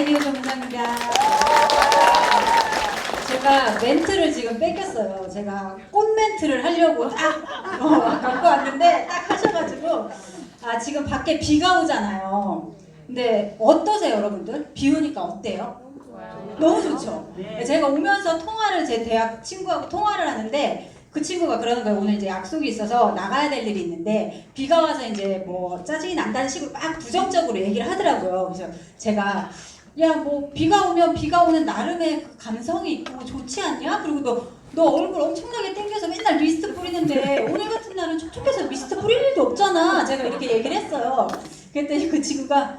이기우 전문가입니다. 제가 멘트를 지금 뺏겼어요. 제가 꽃 멘트를 하려고 딱 갖고 왔는데 딱 하셔가지고 지금 밖에 비가 오잖아요. 근데 어떠세요, 여러분들? 비 오니까 어때요? 너무 좋죠? 제가 오면서 제 대학 친구하고 통화를 하는데 그 친구가 그러는 거예요. 오늘 이제 약속이 있어서 나가야 될 일이 있는데 비가 와서 이제 뭐 짜증이 난다는 식으로 막 부정적으로 얘기를 하더라고요. 그래서 제가 야, 뭐 비가 오면 비가 오는 나름의 그 감성이 있고 좋지 않냐? 그리고 너 얼굴 엄청나게 땡겨서 맨날 미스트 뿌리는데 오늘 같은 날은 촉촉해서 미스트 뿌릴 일도 없잖아. 제가 이렇게 얘기를 했어요. 그랬더니 그 친구가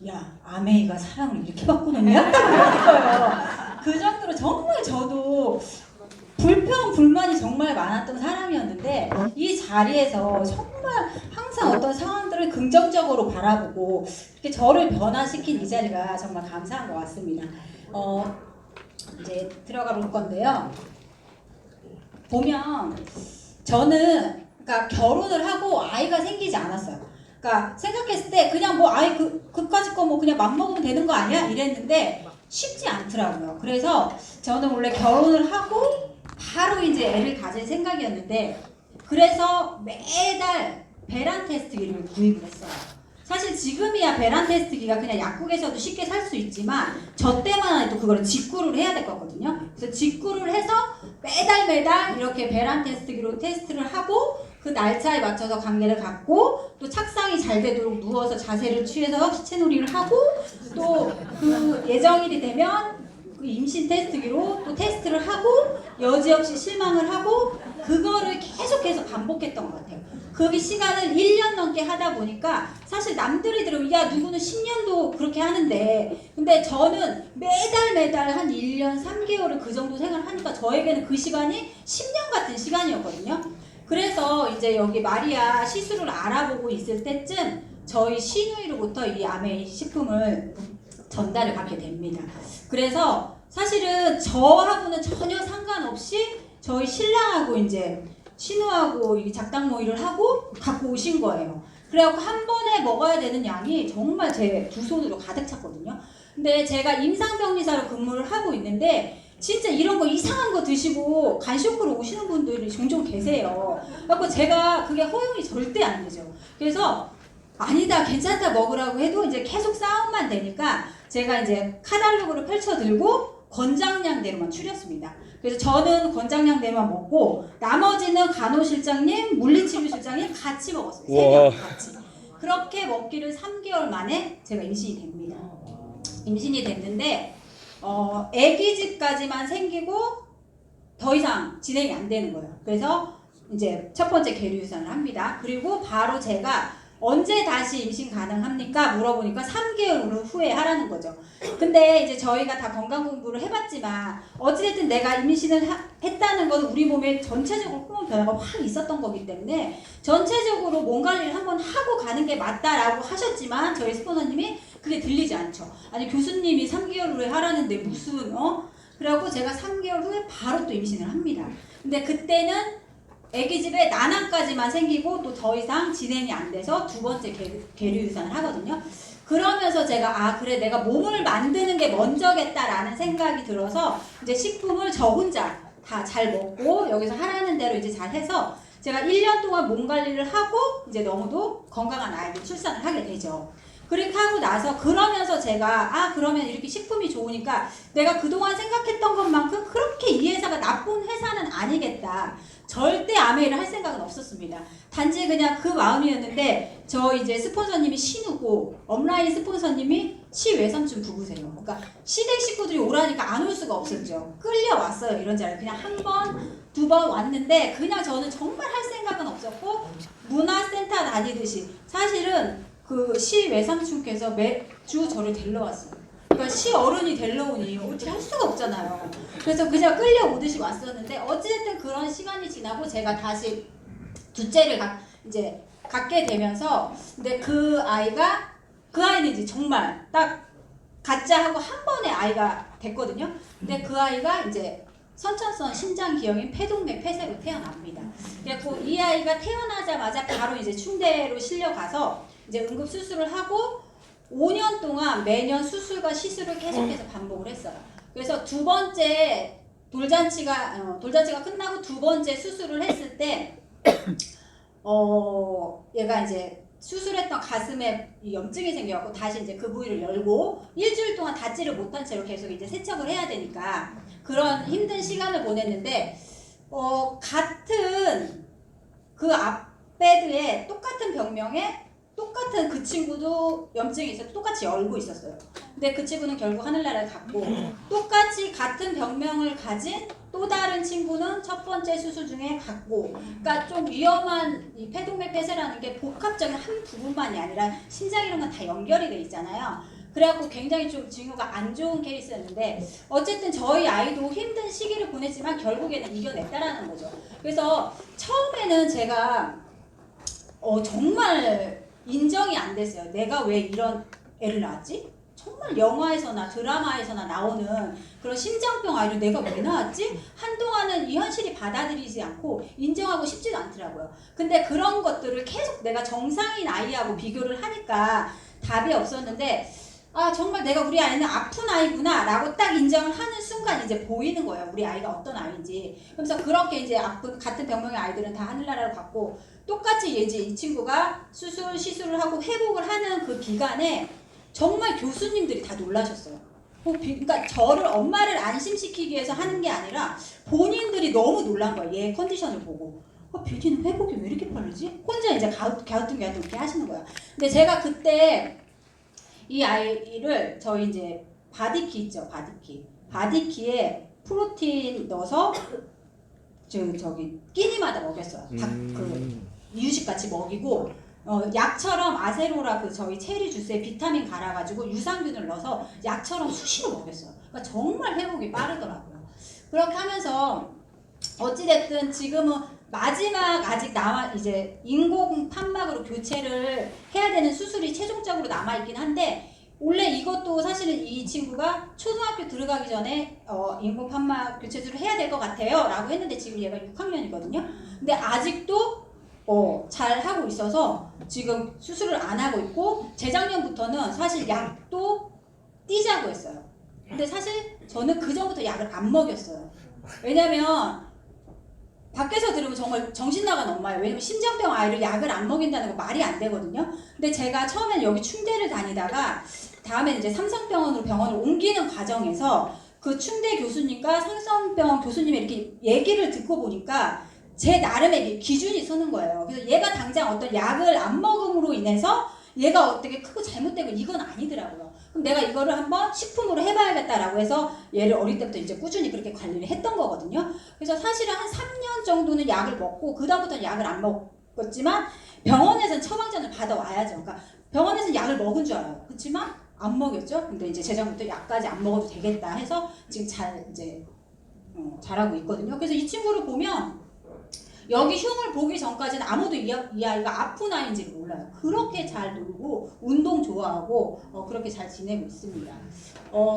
야, 아메이가 사람을 이렇게 바꾸느냐? 딱 그랬어요. 그 정도로 정말 저도 불평불만이 정말 많았던 사람이었는데 이 자리에서 정말 항상 어떤 상황들을 긍정적으로 바라보고 이렇게 저를 변화시킨 이 자리가 정말 감사한 것 같습니다. 이제 들어가 볼 건데요. 보면 저는 그러니까 결혼을 하고 아이가 생기지 않았어요. 그러니까 생각했을 때 그냥 뭐 아이 그까짓 거 뭐 그냥 맘먹으면 되는 거 아니야? 이랬는데 쉽지 않더라고요. 그래서 저는 원래 결혼을 하고 바로 이제 애를 가질 생각이었는데 그래서 매달 배란 테스트기를 구입을 했어요. 사실 지금이야 배란 테스트기가 그냥 약국에서도 쉽게 살 수 있지만 저 때만 해도 그걸 직구를 해야 될 거거든요. 그래서 직구를 해서 매달 이렇게 배란 테스트기로 테스트를 하고 그 날짜에 맞춰서 관계를 갖고 또 착상이 잘 되도록 누워서 자세를 취해서 시체놀이를 하고 또 그 예정일이 되면 그 임신 테스트기로 또 테스트를 하고 여지없이 실망을 하고 그거를 계속해서 반복했던 것 같아요. 그게 시간을 1년 넘게 하다 보니까 사실 남들이 들으면 야 누구는 10년도 그렇게 하는데 근데 저는 매달 한 1년 3개월을 그 정도 생활하니까 저에게는 그 시간이 10년 같은 시간이었거든요. 그래서 이제 여기 마리아 시술을 알아보고 있을 때쯤 저희 시누이로부터 이 아메이 식품을 전달을 받게 됩니다. 그래서 사실은 저하고는 전혀 상관없이 저희 신랑하고 이제 신우하고 이 작당 모의를 하고 갖고 오신 거예요. 그래갖고 한 번에 먹어야 되는 양이 정말 제 두 손으로 가득 찼거든요. 근데 제가 임상병리사로 근무를 하고 있는데 진짜 이런 거 이상한 거 드시고 간쇼크로 오시는 분들이 종종 계세요. 그래갖고 제가 그게 허용이 절대 안 되죠. 그래서 아니다 괜찮다 먹으라고 해도 이제 계속 싸움만 되니까 제가 이제 카탈로그를 펼쳐 들고 권장량대로만 추렸습니다. 그래서 저는 권장량대로만 먹고 나머지는 간호실장님, 물리치료실장님 같이 먹었어요. 3명 같이. 그렇게 먹기를 3개월 만에 제가 임신이 됩니다. 임신이 됐는데 아기집까지만 생기고 더 이상 진행이 안 되는 거예요. 그래서 이제 첫 번째 계류유산을 합니다. 그리고 바로 제가 언제 다시 임신 가능합니까? 물어보니까 3개월 후에 하라는 거죠. 근데 이제 저희가 다 건강 공부를 해봤지만 어찌됐든 내가 임신을 했다는 건 우리 몸에 전체적으로 호르몬 변화가 확 있었던 거기 때문에 전체적으로 몸 관리를 한번 하고 가는 게 맞다라고 하셨지만 저희 스포너님이 그게 들리지 않죠. 아니 교수님이 3개월 후에 하라는데 무슨 그래갖고 제가 3개월 후에 바로 또 임신을 합니다. 근데 그때는 아기집에 난항까지만 생기고 또 더 이상 진행이 안 돼서 두 번째 계류유산을 하거든요. 그러면서 제가 그래 내가 몸을 만드는 게 먼저겠다라는 생각이 들어서 이제 식품을 저 혼자 다 잘 먹고 여기서 하라는 대로 이제 잘 해서 제가 1년 동안 몸 관리를 하고 이제 너무도 건강한 아이를 출산을 하게 되죠. 그렇게 하고 나서 그러면서 제가 그러면 이렇게 식품이 좋으니까 내가 그동안 생각했던 것만큼 그렇게 이 회사가 나쁜 회사는 아니겠다. 절대 아메이를 할 생각은 없었습니다. 단지 그냥 그 마음이었는데 저 이제 스폰서님이 신우고 업라인 스폰서님이 시외삼촌 부부세요. 그러니까 시댁 식구들이 오라니까 안 올 수가 없었죠. 끌려왔어요. 이런 자리에 그냥 한 번, 두 번 왔는데 그냥 저는 정말 할 생각은 없었고 문화센터 다니듯이 사실은 그 시 외삼촌께서 매주 저를 데리러 왔어요. 그러니까 시 어른이 데리러 오니 어떻게 할 수가 없잖아요. 그래서 그냥 끌려오듯이 왔었는데 어찌됐든 그런 시간이 지나고 제가 다시 둘째를 이제 갖게 되면서 근데 그 아이는 이제 정말 딱 가짜 하고 한 번에 아이가 됐거든요. 근데 그 아이가 이제 선천성 신장기형인 폐동맥 폐쇄로 태어납니다. 그래서 이 아이가 태어나자마자 바로 이제 충대로 실려가서 이제 응급 수술을 하고 5년 동안 매년 수술과 시술을 계속해서 반복을 했어요. 그래서 두 번째 돌잔치가 끝나고 두 번째 수술을 했을 때 얘가 이제 수술했던 가슴에 염증이 생겨갖고 다시 이제 그 부위를 열고 일주일 동안 닫지를 못한 채로 계속 이제 세척을 해야 되니까 그런 힘든 시간을 보냈는데 같은 그 앞베드에 똑같은 병명에 똑같은 그 친구도 염증이 있어서 똑같이 열고 있었어요. 근데 그 친구는 결국 하늘나라를 갔고 똑같이 같은 병명을 가진 또 다른 친구는 첫 번째 수술 중에 갔고 그러니까 좀 위험한 이 폐동맥 폐쇄라는 게 복합적인 한 부분만이 아니라 심장 이런 건 다 연결이 돼 있잖아요. 그래갖고 굉장히 좀 징후가 안 좋은 케이스였는데 어쨌든 저희 아이도 힘든 시기를 보냈지만 결국에는 이겨냈다라는 거죠. 그래서 처음에는 제가 정말 인정이 안 됐어요. 내가 왜 이런 애를 낳았지? 정말 영화에서나 드라마에서나 나오는 그런 심장병 아이를 내가 왜 낳았지? 한동안은 이 현실이 받아들이지 않고 인정하고 싶지도 않더라고요. 근데 그런 것들을 계속 내가 정상인 아이하고 비교를 하니까 답이 없었는데 정말 내가 우리 아이는 아픈 아이구나 라고 딱 인정을 하는 순간 이제 보이는 거예요. 우리 아이가 어떤 아이인지. 그래서 그렇게 이제 같은 병명의 아이들은 다 하늘나라로 갔고 똑같이 이제 이 친구가 시술을 하고 회복을 하는 그 기간에 정말 교수님들이 다 놀라셨어요. 그러니까 저를 엄마를 안심시키기 위해서 하는 게 아니라 본인들이 너무 놀란 거예요. 얘 컨디션을 보고. 뷰티는 회복이 왜 이렇게 빠르지? 혼자 이제 갸우뚱 이렇게 하시는 거야. 근데 제가 그때 이 아이를 저희 이제 바디키 있죠, 바디키에 프로틴 넣어서 저기 끼니마다 먹였어요. 그 이유식 같이 먹이고 약처럼 아세로라 그 저희 체리 주스에 비타민 갈아가지고 유산균을 넣어서 약처럼 수시로 먹였어요. 그러니까 정말 회복이 빠르더라고요. 그렇게 하면서 어찌됐든 지금은 마지막 아직 이제 인공 판막으로 교체를 해야 되는 수술이 최종적으로 남아있긴 한데 원래 이것도 사실은 이 친구가 초등학교 들어가기 전에 인공 판막 교체술을 해야 될 것 같아요 라고 했는데 지금 얘가 6학년이거든요. 근데 아직도 잘 하고 있어서 지금 수술을 안 하고 있고 재작년부터는 사실 약도 띄자고 했어요. 근데 사실 저는 그 전부터 약을 안 먹였어요. 왜냐면 밖에서 들으면 정말 정신 나간 엄마예요. 왜냐면 심장병 아이를 약을 안 먹인다는 거 말이 안 되거든요. 근데 제가 처음에는 여기 충대를 다니다가 다음에는 이제 삼성병원으로 병원을 옮기는 과정에서 그 충대 교수님과 삼성병원 교수님의 이렇게 얘기를 듣고 보니까 제 나름의 기준이 서는 거예요. 그래서 얘가 당장 어떤 약을 안 먹음으로 인해서 얘가 어떻게 크고 잘못되고 이건 아니더라고요. 그럼 내가 이거를 한번 식품으로 해봐야겠다라고 해서 얘를 어릴 때부터 이제 꾸준히 그렇게 관리를 했던 거거든요. 그래서 사실은 한 3년 정도는 약을 먹고 그다음부터는 약을 안 먹었지만 병원에서는 처방전을 받아와야죠. 그러니까 병원에서는 약을 먹은 줄 알아요. 그렇지만 안 먹였죠. 근데 이제 재작년부터 약까지 안 먹어도 되겠다 해서 지금 잘하고 있거든요. 그래서 이 친구를 보면 여기 흉을 보기 전까지는 아무도 이 아이가 아픈 아이인지를 몰라요. 그렇게 잘 놀고 운동 좋아하고 그렇게 잘 지내고 있습니다.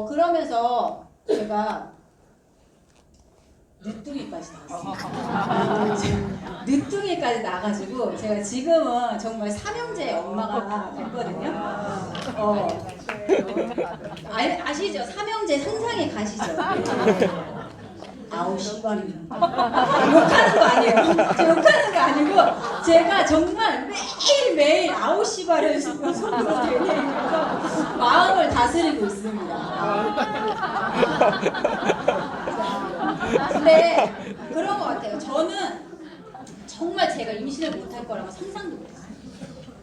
그러면서 제가 늦둥이까지 나왔어요. 늦둥이까지 나가지고 제가 지금은 정말 삼형제의 엄마가 됐거든요. 아시죠? 삼형제 상상에 가시죠? 아우 씨발이면 욕하는 거 아니에요. 욕하는 거 아니고 제가 정말 매일매일 아우 씨발을 속으로 되뇌이면서 마음을 다스리고 있습니다. 근데 그런 것 같아요. 저는 정말 제가 임신을 못할 거라고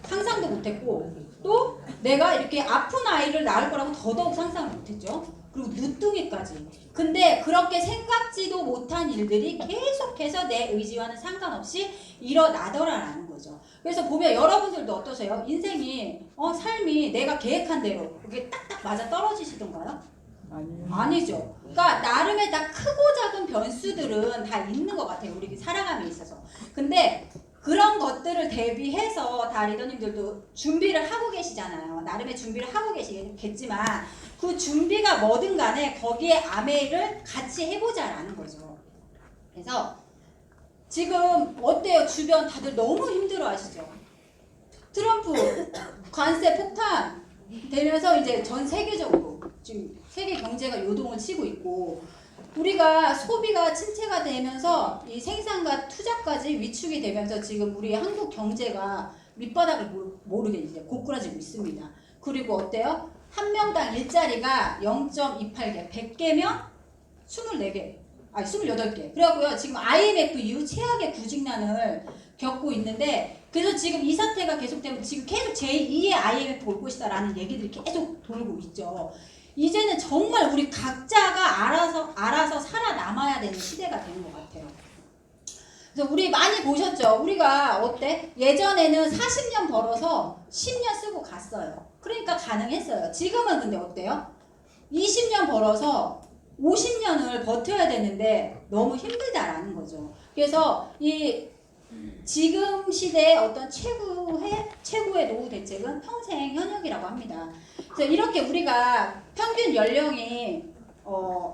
상상도 못했고 또 내가 이렇게 아픈 아이를 낳을 거라고 더더욱 상상을 못했죠. 그리고 늦둥이까지. 근데 그렇게 생각지도 못한 일들이 계속해서 내 의지와는 상관없이 일어나더라라는 거죠. 그래서 보면 여러분들도 어떠세요? 인생이 삶이 내가 계획한 대로 그게 딱딱 맞아 떨어지시던가요? 아니죠. 그러니까 나름의 다 크고 작은 변수들은 다 있는 것 같아요. 우리 살아감에 있어서. 근데 그런 것들을 대비해서 다 리더님들도 준비를 하고 계시잖아요. 나름의 준비를 하고 계시겠지만 그 준비가 뭐든 간에 거기에 아메이를 같이 해보자라는 거죠. 그래서 지금 어때요? 주변 다들 너무 힘들어 하시죠? 트럼프, 관세 폭탄, 되면서 이제 전 세계적으로 지금 세계 경제가 요동을 치고 있고 우리가 소비가 침체가 되면서 이 생산과 투자까지 위축이 되면서 지금 우리 한국 경제가 밑바닥을 모르게 이제 고꾸라지고 있습니다. 그리고 어때요? 한 명당 일자리가 0.28개, 100개면 24개, 아니 28개. 그래갖고요, 지금 IMF 이후 최악의 구직난을 겪고 있는데, 그래서 지금 이 사태가 계속되면 지금 계속 제2의 IMF 올 것이다라는 얘기들이 계속 돌고 있죠. 이제는 정말 우리 각자가 알아서 살아남아야 되는 시대가 되는 것 같아요. 그래서 우리 많이 보셨죠? 우리가 어때? 예전에는 40년 벌어서 10년 쓰고 갔어요. 그러니까 가능했어요. 지금은 근데 어때요? 20년 벌어서 50년을 버텨야 되는데 너무 힘들다라는 거죠. 그래서 이 지금 시대의 어떤 최고의 노후 대책은 평생 현역이라고 합니다. 그래서 이렇게 우리가 평균 연령이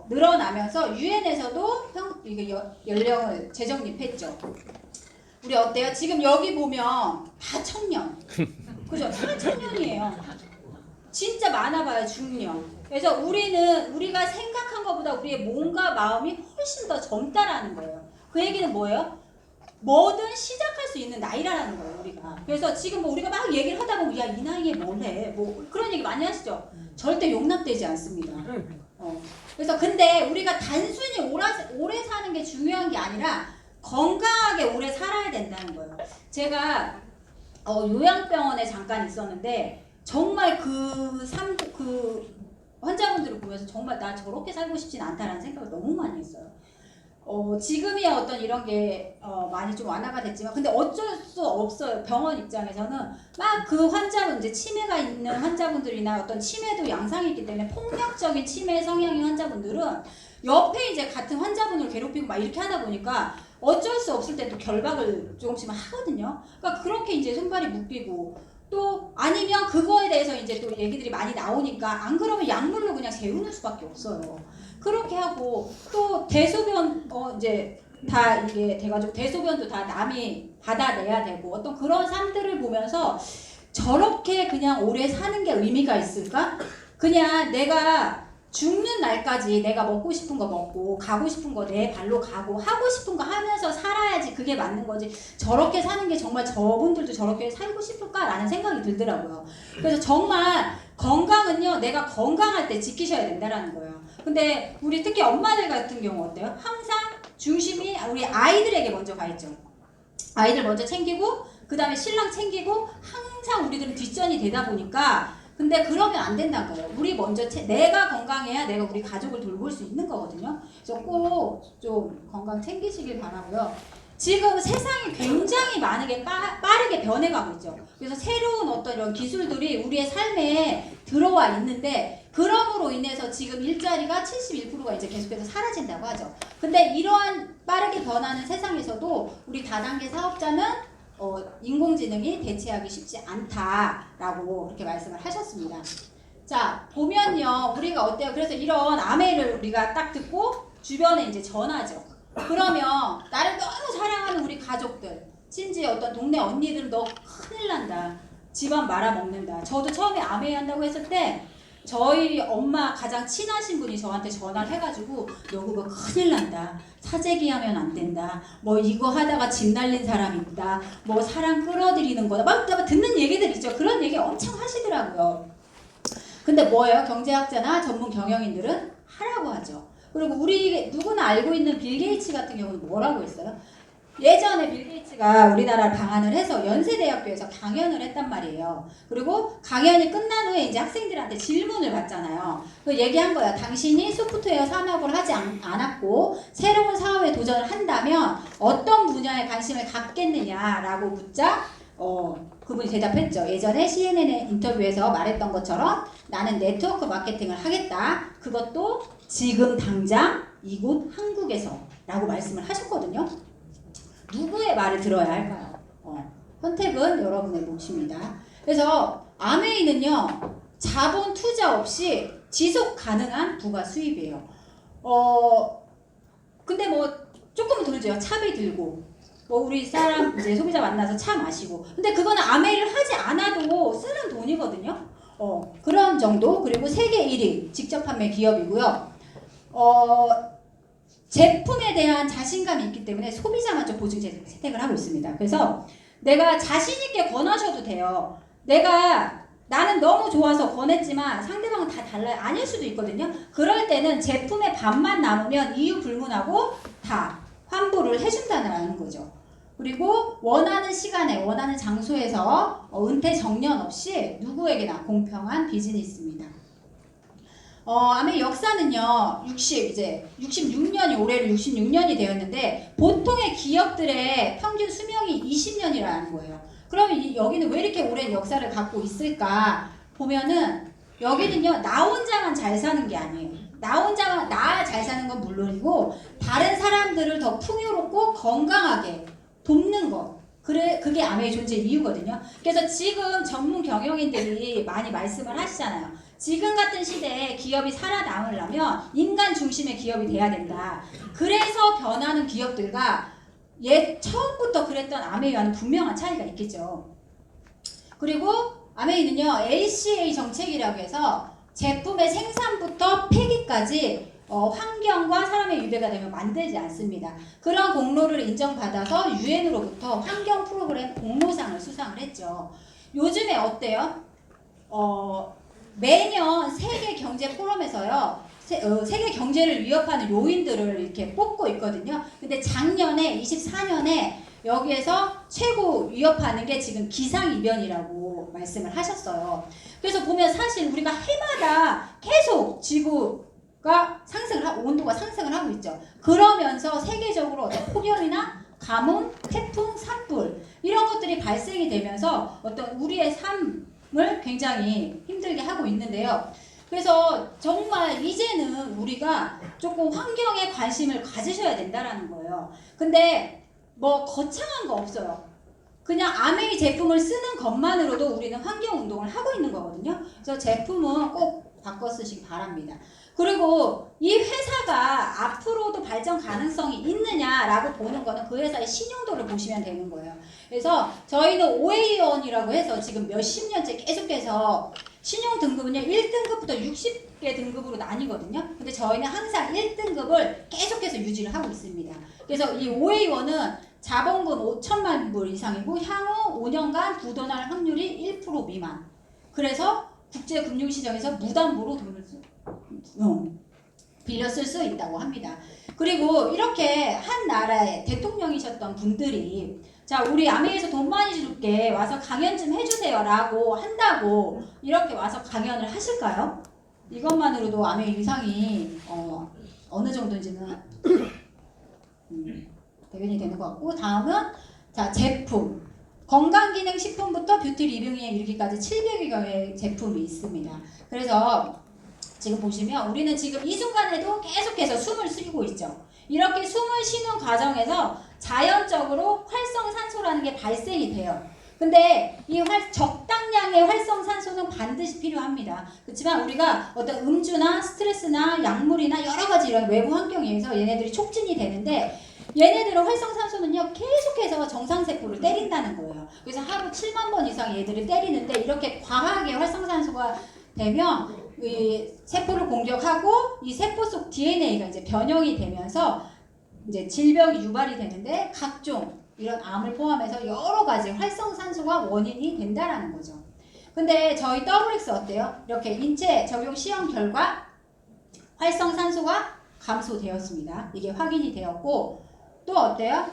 늘어나면서 유엔에서도 연령을 재정립했죠. 우리 어때요? 지금 여기 보면 다 청년. 그죠? 다 청년이에요. 진짜 많아봐요, 중년. 그래서 우리가 생각한 것보다 우리의 몸과 마음이 훨씬 더 젊다라는 거예요. 그 얘기는 뭐예요? 뭐든 시작할 수 있는 나이라는 거예요, 우리가. 그래서 지금 뭐 우리가 막 얘기를 하다 보면, 야, 이 나이에 뭘 해? 뭐 그런 얘기 많이 하시죠? 절대 용납되지 않습니다. 그래서 근데 우리가 단순히 오래 사는 게 중요한 게 아니라 건강하게 오래 살아야 된다는 거예요. 제가 요양병원에 잠깐 있었는데 정말 그 환자분들을 보면서 정말 나 저렇게 살고 싶진 않다라는 생각을 너무 많이 했어요. 지금이야 어떤 이런 게 많이 좀 완화가 됐지만 근데 어쩔 수 없어요. 병원 입장에서는 막 그 환자분 이제 치매가 있는 환자분들이나 어떤 치매도 양상이 있기 때문에 폭력적인 치매 성향의 환자분들은 옆에 이제 같은 환자분을 괴롭히고 막 이렇게 하다 보니까 어쩔 수 없을 때 또 결박을 조금씩 하거든요. 그러니까 그렇게 이제 손발이 묶이고 또 아니면 그거에 대해서 이제 또 얘기들이 많이 나오니까 안 그러면 약물로 그냥 재우는 수밖에 없어요. 그렇게 하고 또 대소변 이제 다 이게 돼가지고 대소변도 다 남이 받아내야 되고 어떤 그런 삶들을 보면서 저렇게 그냥 오래 사는 게 의미가 있을까? 그냥 내가 죽는 날까지 내가 먹고 싶은 거 먹고 가고 싶은 거 내 발로 가고 하고 싶은 거 하면서 살아야지 그게 맞는 거지 저렇게 사는 게 정말 저분들도 저렇게 살고 싶을까라는 생각이 들더라고요. 그래서 정말 건강은요 내가 건강할 때 지키셔야 된다라는 거예요. 근데 우리 특히 엄마들 같은 경우 어때요? 항상 중심이 우리 아이들에게 먼저 가 있죠. 아이들 먼저 챙기고 그 다음에 신랑 챙기고 항상 우리들은 뒷전이 되다 보니까 근데 그러면 안 된다는 거예요. 우리 먼저 내가 건강해야 내가 우리 가족을 돌볼 수 있는 거거든요. 그래서 꼭 좀 건강 챙기시길 바라고요. 지금 세상이 굉장히 빠르게 변해가고 있죠. 그래서 새로운 어떤 이런 기술들이 우리의 삶에 들어와 있는데 그럼으로 인해서 지금 일자리가 71%가 이제 계속해서 사라진다고 하죠. 근데 이러한 빠르게 변하는 세상에서도 우리 다단계 사업자는 인공지능이 대체하기 쉽지 않다라고 그렇게 말씀을 하셨습니다. 자, 보면요. 우리가 어때요? 그래서 이런 아메이를 우리가 딱 듣고 주변에 이제 전하죠. 그러면 나를 너무 사랑하는 우리 가족들, 심지어 어떤 동네 언니들 너 큰일 난다. 집안 말아먹는다. 저도 처음에 아메이 한다고 했을 때 저희 엄마 가장 친하신 분이 저한테 전화를 해가지고 너 그거 큰일 난다. 사재기 하면 안 된다. 뭐 이거 하다가 집 날린 사람 있다. 뭐 사람 끌어들이는 거다. 막 듣는 얘기들 있죠. 그런 얘기 엄청 하시더라고요. 근데 뭐예요? 경제학자나 전문 경영인들은 하라고 하죠. 그리고 우리 누구나 알고 있는 빌 게이츠 같은 경우는 뭐라고 했어요? 예전에 빌 게이츠가 우리나라를 방한을 해서 연세대학교에서 강연을 했단 말이에요. 그리고 강연이 끝난 후에 이제 학생들한테 질문을 받잖아요. 그 얘기한 거야. 당신이 소프트웨어 산업을 하지 않았고 새로운 사업에 도전을 한다면 어떤 분야에 관심을 갖겠느냐라고 묻자 그분이 대답했죠. 예전에 CNN 인터뷰에서 말했던 것처럼 나는 네트워크 마케팅을 하겠다. 그것도 지금 당장 이곳 한국에서 라고 말씀을 하셨거든요. 누구의 말을 들어야 할까요? 선택은 여러분의 몫입니다. 그래서 아메이는요. 자본 투자 없이 지속 가능한 부가 수입이에요. 근데 뭐 조금은 들죠. 차비 들고 뭐 우리 사람 이제 소비자 만나서 차 마시고 근데 그거는 아메이를 하지 않아도 쓰는 돈이거든요. 정도, 그리고 세계 1위 직접 판매 기업이고요. 제품에 대한 자신감이 있기 때문에 소비자 만족 보증 혜택을 하고 있습니다. 그래서 내가 자신 있게 권하셔도 돼요. 나는 너무 좋아서 권했지만 상대방은 다 달라요. 아닐 수도 있거든요. 그럴 때는 제품의 반만 남으면 이유 불문하고 다 환불을 해준다는 거죠. 그리고 원하는 시간에 원하는 장소에서 은퇴 정년 없이 누구에게나 공평한 비즈니스입니다. 아메 역사는요, 66년이 올해로 66년이 되었는데 보통의 기업들의 평균 수명이 20년이라는 거예요. 그럼 여기는 왜 이렇게 오랜 역사를 갖고 있을까 보면은 여기는요, 나 혼자만 잘 사는 게 아니에요. 나 잘 사는 건 물론이고 다른 사람들을 더 풍요롭고 건강하게 돕는 거. 그게 아메의 존재 이유거든요. 그래서 지금 전문 경영인들이 많이 말씀을 하시잖아요. 지금 같은 시대에 기업이 살아남으려면 인간 중심의 기업이 돼야 된다. 그래서 변하는 기업들과 처음부터 그랬던 아메이와는 분명한 차이가 있겠죠. 그리고 아메이는요, LCA 정책이라고 해서 제품의 생산부터 폐기까지 환경과 사람의 유대가 되면 만들지 않습니다. 그런 공로를 인정받아서 유엔으로부터 환경 프로그램 공로상을 수상을 했죠. 요즘에 어때요? 매년 세계 경제 포럼에서요, 세계 경제를 위협하는 요인들을 이렇게 뽑고 있거든요. 근데 작년에 24년에 여기에서 최고 위협하는 게 지금 기상이변이라고 말씀을 하셨어요. 그래서 보면 사실 우리가 해마다 계속 지구가 온도가 상승을 하고 있죠. 그러면서 세계적으로 어떤 폭염이나 가뭄, 태풍, 산불 이런 것들이 발생이 되면서 어떤 우리의 삶을 굉장히 힘들게 하고 있는데요. 그래서 정말 이제는 우리가 조금 환경에 관심을 가지셔야 된다라는 거예요. 근데 뭐 거창한 거 없어요. 그냥 아메이 제품을 쓰는 것만으로도 우리는 환경운동을 하고 있는 거거든요. 그래서 제품은 꼭 바꿔 쓰시기 바랍니다. 그리고 이 회사가 앞으로도 발전 가능성이 있느냐라고 보는 거는 그 회사의 신용도를 보시면 되는 거예요. 그래서 저희는 OA1이라고 해서 지금 몇십 년째 계속해서 신용 등급은요 1등급부터 60개 등급으로 나뉘거든요. 근데 저희는 항상 1등급을 계속해서 유지를 하고 있습니다. 그래서 이 OA1은 자본금 5천만 불 이상이고 향후 5년간 부도날 확률이 1% 미만. 그래서 국제금융시장에서 무담보로 돈을 빌려 쓸 수 있다고 합니다. 그리고 이렇게 한 나라의 대통령이셨던 분들이 자, 우리 아메에서 돈 많이 줄게 와서 강연 좀 해주세요 라고 한다고 이렇게 와서 강연을 하실까요? 이것만으로도 아메 인상이 어느 정도인지는 대변이 되는 것 같고, 다음은 자, 제품 건강기능식품부터 뷰티 리뷰에 이르기까지 700여 개의 제품이 있습니다. 그래서 지금 보시면 우리는 지금 이 순간에도 계속해서 숨을 쉬고 있죠. 이렇게 숨을 쉬는 과정에서 자연적으로 활성산소라는 게 발생이 돼요. 근데 이 적당량의 활성산소는 반드시 필요합니다. 그렇지만 우리가 어떤 음주나 스트레스나 약물이나 여러 가지 이런 외부 환경에 의해서 얘네들이 촉진이 되는데 얘네들은 활성산소는요 계속해서 정상세포를 때린다는 거예요. 그래서 하루 7만 번 이상 얘들을 때리는데 이렇게 과하게 활성산소가 되면 이 세포를 공격하고 이 세포 속 DNA가 이제 변형이 되면서 이제 질병이 유발이 되는데 각종 이런 암을 포함해서 여러 가지 활성산소가 원인이 된다라는 거죠. 근데 저희 WX 어때요? 이렇게 인체 적용 시험 결과 활성산소가 감소되었습니다. 이게 확인이 되었고 또 어때요?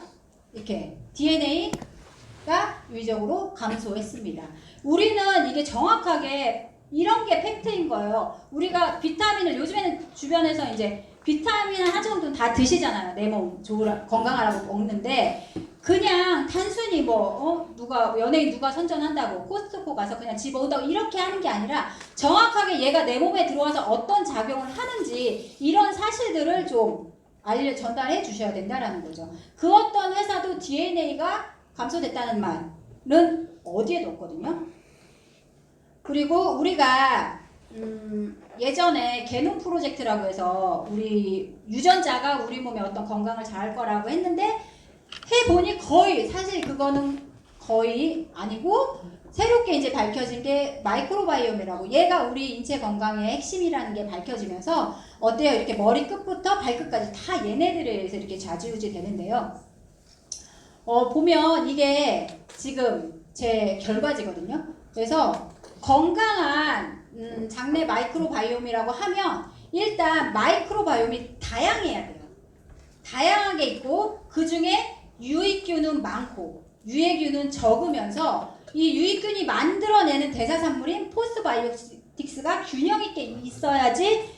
이렇게 DNA가 유의적으로 감소했습니다. 우리는 이게 정확하게 이런 게 팩트인 거예요. 우리가 비타민을 요즘에는 주변에서 이제 비타민 한 정도는 다 드시잖아요. 내 몸 건강하라고 먹는데 그냥 단순히 누가 연예인 누가 선전한다고 코스트코 가서 그냥 집어온다고 이렇게 하는 게 아니라 정확하게 얘가 내 몸에 들어와서 어떤 작용을 하는지 이런 사실들을 좀 전달해 주셔야 된다라는 거죠. 그 어떤 회사도 DNA가 감소됐다는 말은 어디에도 없거든요. 그리고 우리가 예전에 게놈 프로젝트라고 해서 우리 유전자가 우리 몸에 어떤 건강을 잘할 거라고 했는데 해보니 사실 그거는 거의 아니고 새롭게 이제 밝혀진 게 마이크로바이옴이라고, 얘가 우리 인체 건강의 핵심이라는 게 밝혀지면서 어때요? 이렇게 머리 끝부터 발끝까지 다 얘네들에 의해서 이렇게 좌지우지 되는데요. 보면 이게 지금 제 결과지거든요. 그래서 건강한 장내 마이크로바이옴이라고 하면 일단 마이크로바이옴이 다양해야 돼요. 다양하게 있고 그 중에 유익균은 많고 유해균은 적으면서 이 유익균이 만들어내는 대사산물인 포스바이오틱스가 균형 있게 있어야지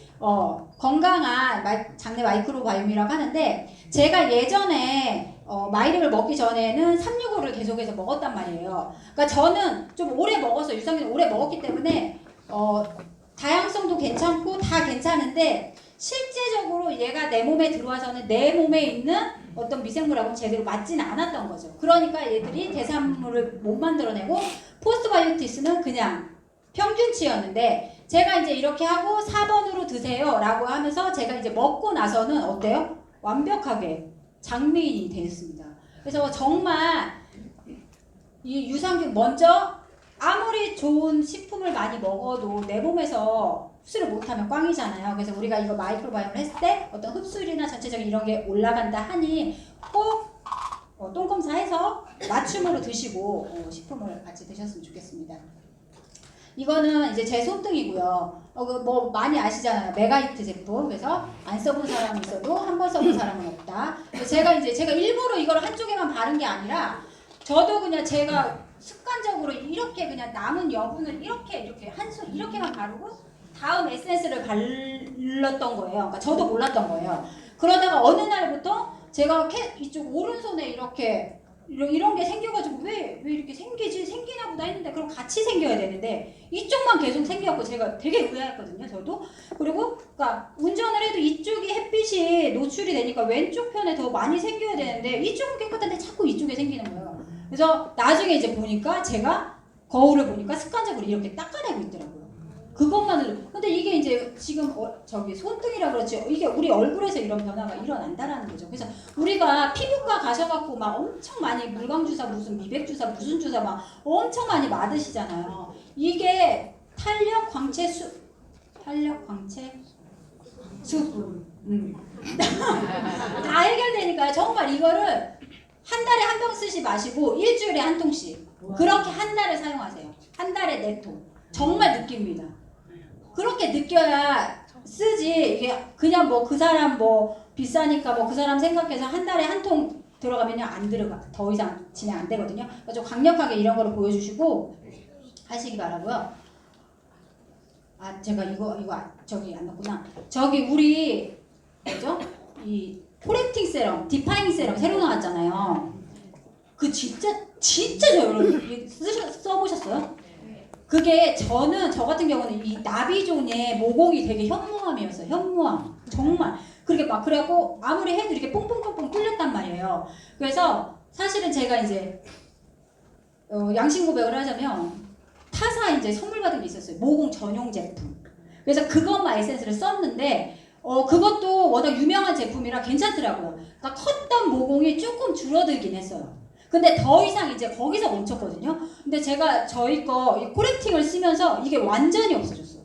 건강한 장내 마이크로바이옴이라고 하는데, 제가 예전에 마이링을 먹기 전에는 365를 계속해서 먹었단 말이에요. 그러니까 저는 좀 오래 먹어서 유산균을 오래 먹었기 때문에 다양성도 괜찮고 다 괜찮은데, 실제적으로 얘가 내 몸에 들어와서는 내 몸에 있는 어떤 미생물하고는 제대로 맞지는 않았던 거죠. 그러니까 얘들이 대사물을 못 만들어내고 포스트바이오틱스는 그냥 평균치였는데, 제가 이제 이렇게 하고 4번으로 드세요 라고 하면서 제가 이제 먹고 나서는 어때요? 완벽하게 장미인이 되었습니다. 그래서 정말 이 유산균, 먼저 아무리 좋은 식품을 많이 먹어도 내 몸에서 흡수를 못하면 꽝이잖아요. 그래서 우리가 이거 마이크로바이옴을 했을 때 어떤 흡수율이나 전체적인 이런 게 올라간다 하니 꼭 똥검사해서 맞춤으로 드시고 식품을 같이 드셨으면 좋겠습니다. 이거는 이제 제 손등이고요. 뭐 많이 아시잖아요. 메가히트 제품. 그래서 안 써본 사람이 있어도 한 번 써본 사람은 없다. 제가 일부러 이걸 한쪽에만 바른 게 아니라, 저도 그냥 제가 습관적으로 이렇게 그냥 남은 여분을 이렇게 한 손 이렇게만 바르고 다음 에센스를 발랐던 거예요. 그러니까 저도 몰랐던 거예요. 그러다가 어느 날부터 제가 이쪽 오른손에 이렇게 이런 게 생겨가지고 왜 이렇게 생기나 보다 했는데, 그럼 같이 생겨야 되는데 이쪽만 계속 생겨갖고 제가 되게 의아했거든요. 저도. 그리고 그러니까 운전을 해도 이쪽이 햇빛이 노출이 되니까 왼쪽 편에 더 많이 생겨야 되는데 이쪽은 깨끗한데 자꾸 이쪽에 생기는 거예요. 그래서 나중에 이제 보니까 제가 거울을 보니까 습관적으로 이렇게 닦아내고 있더라고요. 그것만으로. 근데 이게 이제 지금 손등이라 그렇지, 이게 우리 얼굴에서 이런 변화가 일어난다라는 거죠. 그래서 우리가 피부과 가셔갖고 막 엄청 많이 물광주사, 무슨 미백주사, 무슨 주사 막 엄청 많이 맞으시잖아요. 이게 탄력 광채 수분 다 해결되니까요. 정말 이거를 한 달에 한 병 쓰지 마시고 일주일에 한 통씩 그렇게 한 달을 사용하세요. 한 달에 4통. 정말 느낍니다. 그렇게 느껴야 쓰지. 이게 그냥 뭐 그 사람 뭐 비싸니까 뭐 그 사람 생각해서 한 달에 한 통 들어가면요, 안 들어가. 더 이상 진행 안 되거든요. 그러니까 좀 강력하게 이런 거를 보여주시고 하시기 바라고요. 아, 제가 이거 저기 안 넣었구나. 저기 우리 뭐죠? 이 포레팅 세럼, 디파잉 세럼 새로 나왔잖아요. 그 진짜 저 여러분 써보셨어요? 그게 저 같은 경우는 이 나비종의 모공이 되게 현무암이었어요. 현무암. 정말. 그렇게 막 그래갖고 아무리 해도 이렇게 뽕뽕뽕뽕 뚫렸단 말이에요. 그래서 사실은 제가 이제 양심 고백을 하자면 타사 이제 선물 받은 게 있었어요. 모공 전용 제품. 그래서 그것만 에센스를 썼는데 그것도 워낙 유명한 제품이라 괜찮더라고요. 그러니까 컸던 모공이 조금 줄어들긴 했어요. 근데 더 이상 이제 거기서 멈췄거든요. 근데 제가 저희 거 이 코렉팅을 쓰면서 이게 완전히 없어졌어요.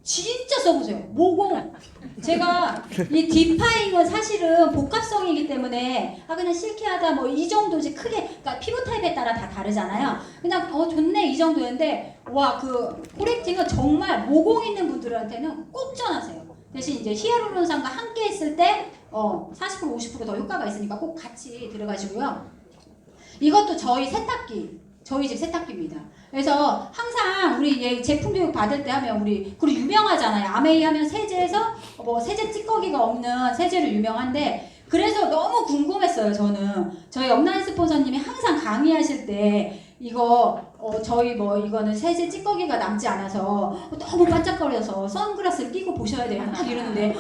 진짜 써보세요. 모공. 제가 이 디파잉은 사실은 복합성이기 때문에 그냥 실키하다 뭐 이 정도지 크게, 그러니까 피부 타입에 따라 다 다르잖아요. 그냥 좋네 이 정도였는데, 와, 그 코렉팅은 정말 모공 있는 분들한테는 꼭 전하세요. 대신 이제 히알루론산과 함께 했을 때 40% 50% 더 효과가 있으니까 꼭 같이 들어가시고요. 이것도 저희 집 세탁기입니다. 그래서 항상 우리 제품 교육 받을 때 하면 그리고 유명하잖아요. 아메이 하면 세제에서 세제 찌꺼기가 없는 세제로 유명한데, 그래서 너무 궁금했어요. 저는 저희 엄난 스폰서님이 항상 강의하실 때 이거 이거는 세제 찌꺼기가 남지 않아서 너무 반짝거려서 선글라스를 끼고 보셔야 돼요. 막 이러는데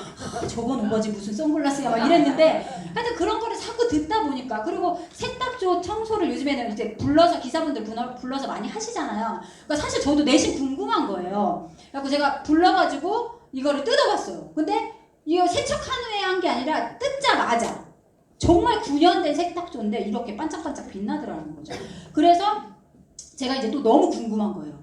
저건 오버지 무슨 선글라스야 막 이랬는데, 하여튼 그런 거를 자꾸 듣다 보니까, 그리고 세탁조 청소를 요즘에는 이제 기사분들 불러서 많이 하시잖아요. 그러니까 사실 저도 내심 궁금한 거예요. 그래서 제가 불러가지고 이거를 뜯어봤어요. 근데 이거 세척한 후에 한 게 아니라 뜯자마자 정말 9년 된 세탁조인데 이렇게 반짝반짝 빛나더라는 거죠. 그래서 제가 이제 또 너무 궁금한 거예요.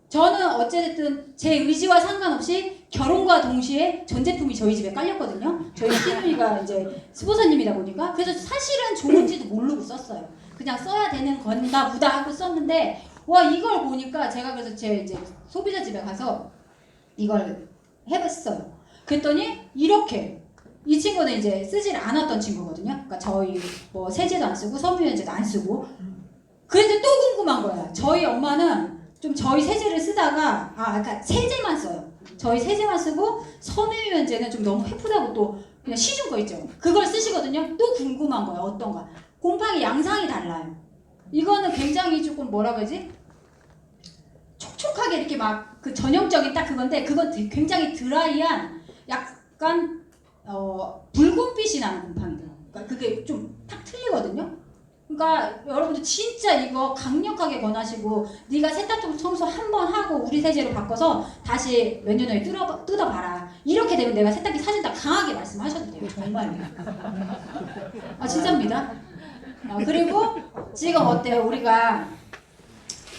저는 어쨌든 제 의지와 상관없이 결혼과 동시에 전 제품이 저희 집에 깔렸거든요. 저희 시누이가 이제 스포사님이다 보니까. 그래서 사실은 좋은지도 모르고 썼어요. 그냥 써야 되는 건가 보다 하고 썼는데, 와, 이걸 보니까 제가 그래서 제 이제 소비자 집에 가서 이걸 해봤어요. 그랬더니 이렇게, 이 친구는 이제 쓰질 않았던 친구거든요. 그러니까 저희 뭐 세제도 안 쓰고 섬유유연제도 안 쓰고. 그런데 또 궁금한 거야. 저희 엄마는 좀 저희 세제를 쓰다가 그러니까 세제만 써요. 저희 세제만 쓰고 섬유유연제는 좀 너무 해프다고 또 그냥 시중 거 있죠. 그걸 쓰시거든요. 또 궁금한 거야. 어떤가. 곰팡이 양상이 달라요. 이거는 굉장히 조금 뭐라 그러지? 촉촉하게 이렇게 막 그 전형적인 딱 그건데, 그건 굉장히 드라이한 약간 붉은빛이 나는 곰팡이더라고요. 그러니까 그게 좀 탁 틀리거든요. 그러니까 여러분들 진짜 이거 강력하게 권하시고, 네가 세탁기 청소 한 번 하고 우리 세제로 바꿔서 다시 몇 년 후에 뜯어봐라. 이렇게 되면 내가 세탁기 사준다 강하게 말씀하셔도 돼요. 정말로. 진짜입니다. 그리고 지금 어때요? 우리가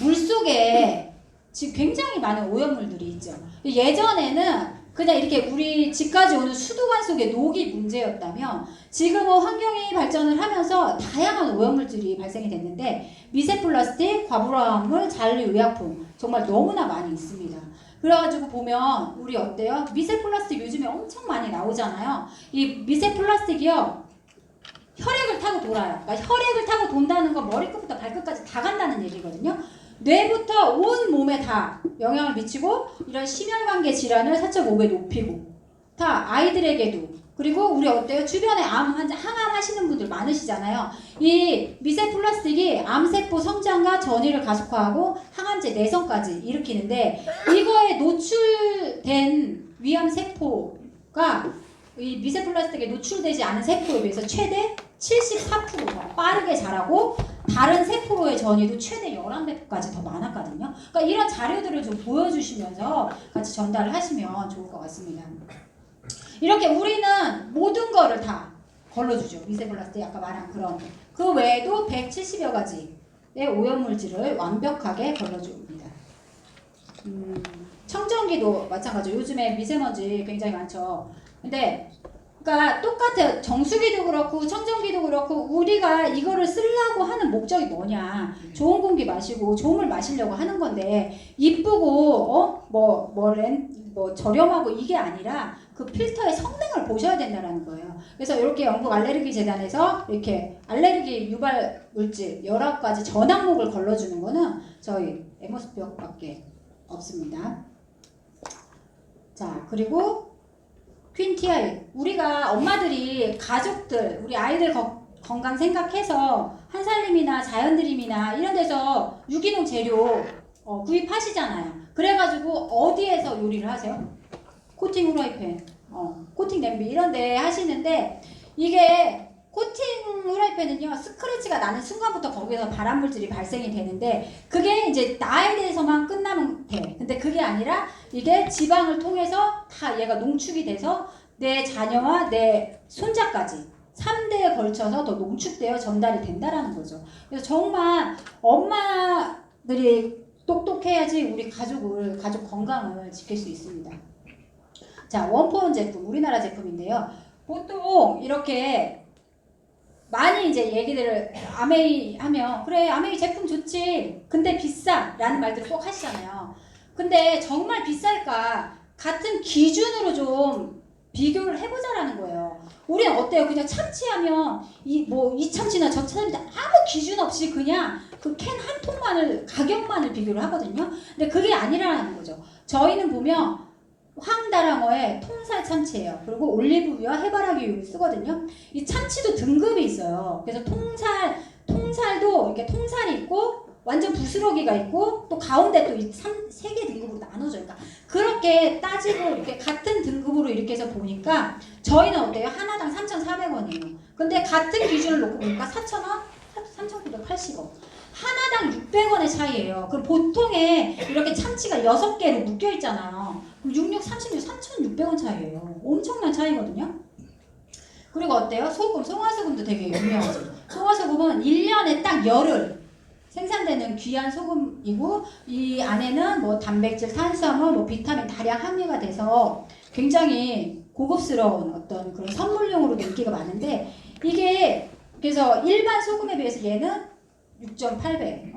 물속에 지금 굉장히 많은 오염물들이 있죠. 예전에는 그냥 이렇게 우리 집까지 오는 수도관 속의 녹이 문제였다면, 지금은 환경이 발전을 하면서 다양한 오염물질이 발생이 됐는데, 미세 플라스틱, 과부하물, 잔류의약품 정말 너무나 많이 있습니다. 그래가지고 보면 우리 어때요? 미세 플라스틱 요즘에 엄청 많이 나오잖아요. 이 미세 플라스틱이요, 혈액을 타고 돌아요. 그러니까 혈액을 타고 돈다는 건 머리끝부터 발끝까지 다 간다는 얘기거든요. 뇌부터 온 몸에 다 영향을 미치고, 이런 심혈관계 질환을 4.5배 높이고, 다 아이들에게도. 그리고 우리 어때요? 주변에 항암 하시는 분들 많으시잖아요. 이 미세 플라스틱이 암세포 성장과 전이를 가속화하고 항암제 내성까지 일으키는데, 이거에 노출된 위암 세포가 이 미세 플라스틱에 노출되지 않은 세포에 비해서 최대 74% 빠르게 자라고, 다른 세포로의 전이도 최대 11배까지 더 많았거든요. 그러니까 이런 자료들을 좀 보여주시면서 같이 전달을 하시면 좋을 것 같습니다. 이렇게 우리는 모든 거를 다 걸러주죠. 미세 플라스틱 아까 말한 그런. 그 외에도 170여 가지의 오염물질을 완벽하게 걸러줍니다. 청정기도 마찬가지로 요즘에 미세먼지 굉장히 많죠. 근데 그러니까 똑같아요. 정수기도 그렇고 청정기도 그렇고, 우리가 이거를 쓰려고 하는 목적이 뭐냐? 좋은 공기 마시고 좋은 물 마시려고 하는 건데, 이쁘고 뭐 저렴하고 이게 아니라 그 필터의 성능을 보셔야 된다는 거예요. 그래서 이렇게 영국 알레르기 재단에서 이렇게 알레르기 유발 물질 19가지 전 항목을 걸러주는 거는 저희 에모스피어밖에 없습니다. 자, 그리고 퀸티아이, 우리가 엄마들이 가족들, 우리 아이들 건강 생각해서 한살림이나 자연드림이나 이런 데서 유기농 재료 구입하시잖아요. 그래가지고 어디에서 요리를 하세요? 코팅 후라이팬, 코팅 냄비 이런 데 하시는데, 이게 코팅 후라이팬은요, 스크래치가 나는 순간부터 거기서 발암물질이 발생이 되는데, 그게 이제 나에 대해서만 끝나면 돼. 근데 그게 아니라 이게 지방을 통해서 다 얘가 농축이 돼서 내 자녀와 내 손자까지 3대에 걸쳐서 더 농축되어 전달이 된다라는 거죠. 그래서 정말 엄마들이 똑똑해야지 우리 가족 건강을 지킬 수 있습니다. 자, 원포원 제품, 우리나라 제품인데요. 보통 이렇게 많이 이제 얘기들을 아메이 하면, 그래 아메이 제품 좋지 근데 비싸 라는 말들을 꼭 하시잖아요. 근데 정말 비쌀까? 같은 기준으로 좀 비교를 해보자라는 거예요. 우리는 어때요? 그냥 참치하면 이 참치나 저 참치나 아무 기준 없이 그냥 그 캔 한 통만을 가격만을 비교를 하거든요. 근데 그게 아니라는 거죠. 저희는 보면 황다랑어의 통살 참치예요. 그리고 올리브유와 해바라기유를 쓰거든요. 이 참치도 등급이 있어요. 그래서 통살도 이렇게 통살이 있고 완전 부스러기가 있고, 또 가운데 또 이 3개 등급으로 나눠져요. 그러니까 그렇게 따지고 이렇게 같은 등급으로 이렇게 해서 보니까 저희는 어때요? 하나당 3,400원이에요. 근데 같은 기준을 놓고 보니까 4,000원? 3,980원. 하나당 600원의 차이예요. 그럼 보통에 이렇게 참치가 6개로 묶여 있잖아요. 그럼 66, 36, 3,600원 차이예요. 엄청난 차이거든요. 그리고 어때요? 소금, 송화소금도 되게 유명하죠. 송화소금은 1년에 딱 열흘, 생산되는 귀한 소금이고 이 안에는 뭐 단백질, 탄수화물, 뭐 비타민 다량 함유가 돼서 굉장히 고급스러운 어떤 그런 선물용으로도 인기가 많은데 이게 그래서 일반 소금에 비해서 얘는 6.8배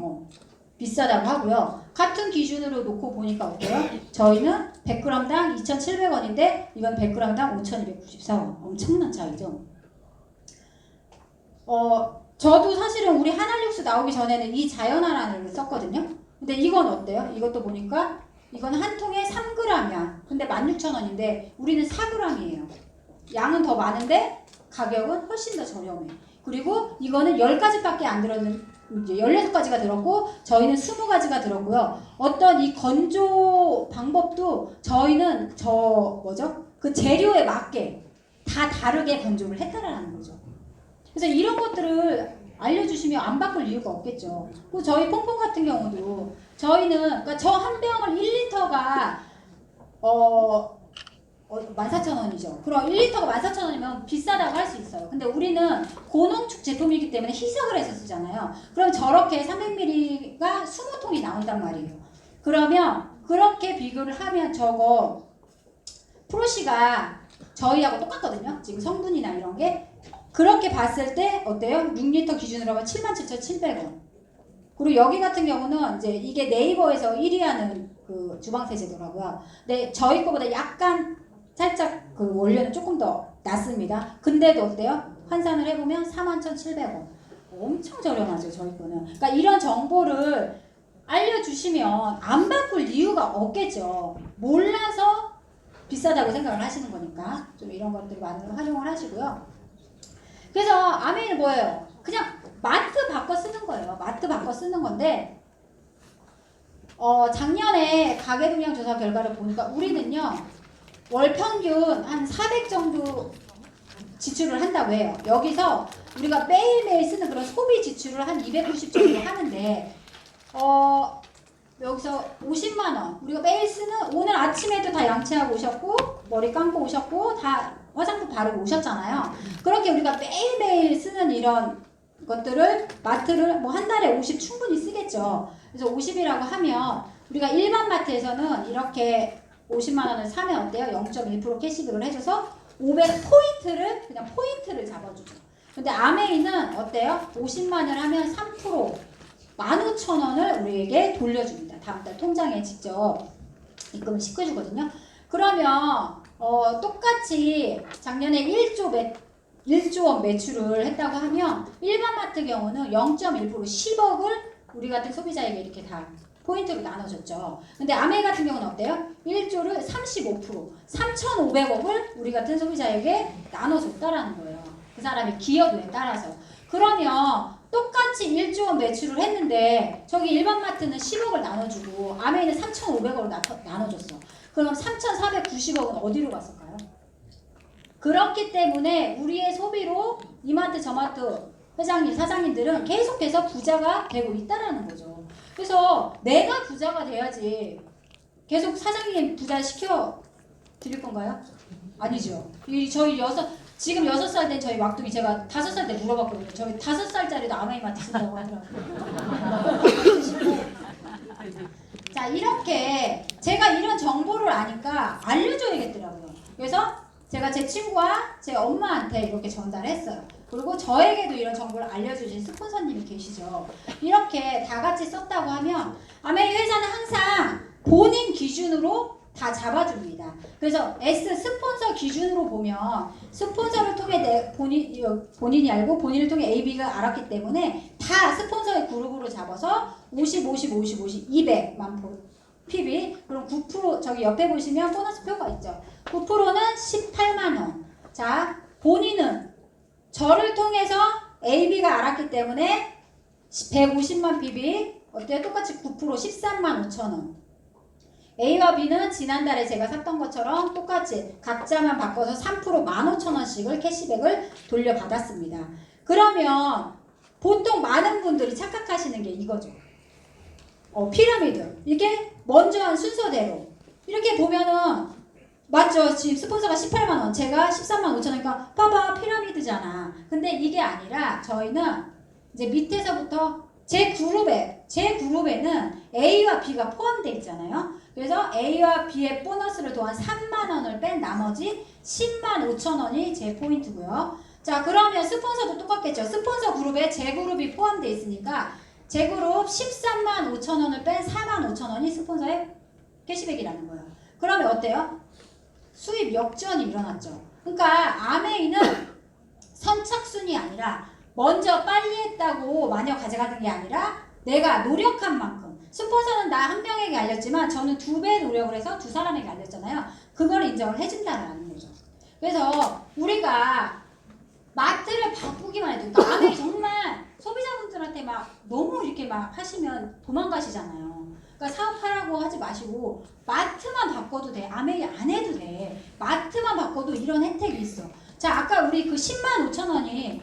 비싸다고 하고요. 같은 기준으로 놓고 보니까 어때요? 저희는 100g당 2,700원인데 이건 100g당 5,294원. 엄청난 차이죠. 저도 사실은 우리 한알육수 나오기 전에는 이 자연한알을 썼거든요. 근데 이건 어때요? 이것도 보니까 이건 한 통에 3g이야. 근데 16,000원인데 우리는 4g이에요. 양은 더 많은데 가격은 훨씬 더 저렴해. 그리고 이거는 10가지밖에 안 들었는 이제 16가지가 들었고 저희는 20가지가 들었고요. 어떤 이 건조 방법도 저희는 그 재료에 맞게 다 다르게 건조를 했다라는 거죠. 그래서 이런 것들을 알려주시면 안 바꿀 이유가 없겠죠. 그리고 저희 퐁퐁 같은 경우도 저희는 그러니까 저 한 병을 1리터가 14,000원이죠. 그럼 1리터가 14,000원이면 비싸다고 할 수 있어요. 근데 우리는 고농축 제품이기 때문에 희석을 해서 쓰잖아요. 그럼 저렇게 300ml가 20통이 나온단 말이에요. 그러면 그렇게 비교를 하면 저거 프로시가 저희하고 똑같거든요. 지금 성분이나 이런 게. 그렇게 봤을 때 어때요? 6리터 기준으로 하면 77,700원. 그리고 여기 같은 경우는 이제 이게 네이버에서 1위 하는 그 주방세제더라고요. 근데 저희 거보다 약간 살짝 그 원료는 조금 더 낮습니다. 근데도 어때요? 환산을 해보면 41,700원. 엄청 저렴하죠, 저희 거는. 그러니까 이런 정보를 알려주시면 안 바꿀 이유가 없겠죠. 몰라서 비싸다고 생각을 하시는 거니까 좀 이런 것들을 많이 활용을 하시고요. 그래서 아메이는 뭐예요? 그냥 마트 바꿔 쓰는 거예요. 마트 바꿔 쓰는 건데 작년에 가계동향 조사 결과를 보니까 우리는요 월 평균 한 400 정도 지출을 한다고 해요. 여기서 우리가 매일매일 쓰는 그런 소비 지출을 한 290 정도 하는데 여기서 50만원 우리가 매일 쓰는 오늘 아침에도 다 양치하고 오셨고 머리 감고 오셨고 다 화장품 바르고 오셨잖아요. 그렇게 우리가 매일매일 쓰는 이런 것들을 마트를 뭐 한 달에 50 충분히 쓰겠죠. 그래서 50이라고 하면 우리가 일반 마트에서는 이렇게 50만원을 사면 어때요? 0.1% 캐시백을 해줘서 500포인트를 그냥 포인트를 잡아주죠. 근데 아메이는 어때요? 50만원을 하면 3% 15,000원을 우리에게 돌려줍니다. 다음 달 통장에 직접 입금을 시켜주거든요. 그러면 똑같이 작년에 1조 원 매출을 했다고 하면 일반 마트 경우는 0.1% 10억을 우리 같은 소비자에게 이렇게 다 포인트로 나눠줬죠. 근데 아메이 같은 경우는 어때요? 1조를 35% 3,500억을 우리 같은 소비자에게 나눠줬다라는 거예요. 그 사람의 기여도에 따라서. 그러면 똑같이 1조 원 매출을 했는데 저기 일반 마트는 10억을 나눠주고 아메이는 3,500억을 나눠줬어. 그럼 3,490억은 어디로 갔을까요? 그렇기 때문에 우리의 소비로 이마트 저마트 회장님 사장님들은 계속해서 부자가 되고 있다라는 거죠. 그래서 내가 부자가 돼야지 계속 사장님 부자 시켜 드릴 건가요? 아니죠. 저희 지금 6살 된 저희 막둥이 제가 5살 때 물어봤거든요. 저희 5살짜리도 아메이마트 쓴다고 하더라고요. 자, 이렇게 제가 이런 정보를 아니까 알려줘야겠더라고요. 그래서 제가 제 친구와 제 엄마한테 이렇게 전달했어요. 그리고 저에게도 이런 정보를 알려주신 스폰서님이 계시죠. 이렇게 다 같이 썼다고 하면 아메이 회사는 항상 본인 기준으로 다 잡아줍니다. 그래서 S 스폰서 기준으로 보면 스폰서를 통해 본인이 알고 본인을 통해 AB가 알았기 때문에 다 스폰서의 그룹으로 잡아서 50, 50, 50, 50, 200만 PB. 그럼 9% 저기 옆에 보시면 보너스 표가 있죠. 9%는 18만원. 자, 본인은 저를 통해서 AB가 알았기 때문에 150만 PB. 어때요? 똑같이 9% 13만 5천원. A와 B는 지난달에 제가 샀던 것처럼 똑같이 각자만 바꿔서 3% 15,000원씩을 캐시백을 돌려받았습니다. 그러면 보통 많은 분들이 착각하시는 게 이거죠. 피라미드. 이게 먼저 한 순서대로. 이렇게 보면은 맞죠? 지금 스폰서가 18만원, 제가 13만 5천원이니까 봐봐 피라미드잖아. 근데 이게 아니라 저희는 이제 밑에서부터 제 그룹에는 A와 B가 포함되어 있잖아요. 그래서 A와 B의 보너스를 더한 3만 원을 뺀 나머지 10만 5천 원이 제 포인트고요. 자, 그러면 스폰서도 똑같겠죠. 스폰서 그룹에 제 그룹이 포함되어 있으니까 제 그룹 13만 5천 원을 뺀 4만 5천 원이 스폰서의 캐시백이라는 거예요. 그러면 어때요? 수입 역전이 일어났죠. 그러니까 아메이는 선착순이 아니라 먼저 빨리 했다고 마녀 가져가는 게 아니라 내가 노력한 만큼, 스폰서는 나 한 명에게 알렸지만 저는 2배 노력을 해서 2사람에게 알렸잖아요. 그걸 인정을 해준다는 거죠. 그래서 우리가 마트를 바꾸기만 해도, 그러니까 아메이 정말 소비자분들한테 막 너무 이렇게 막 하시면 도망가시잖아요. 그러니까 사업하라고 하지 마시고 마트만 바꿔도 돼. 아메이 안 해도 돼. 마트만 바꿔도 이런 혜택이 있어. 자, 아까 우리 그 10만 5천 원이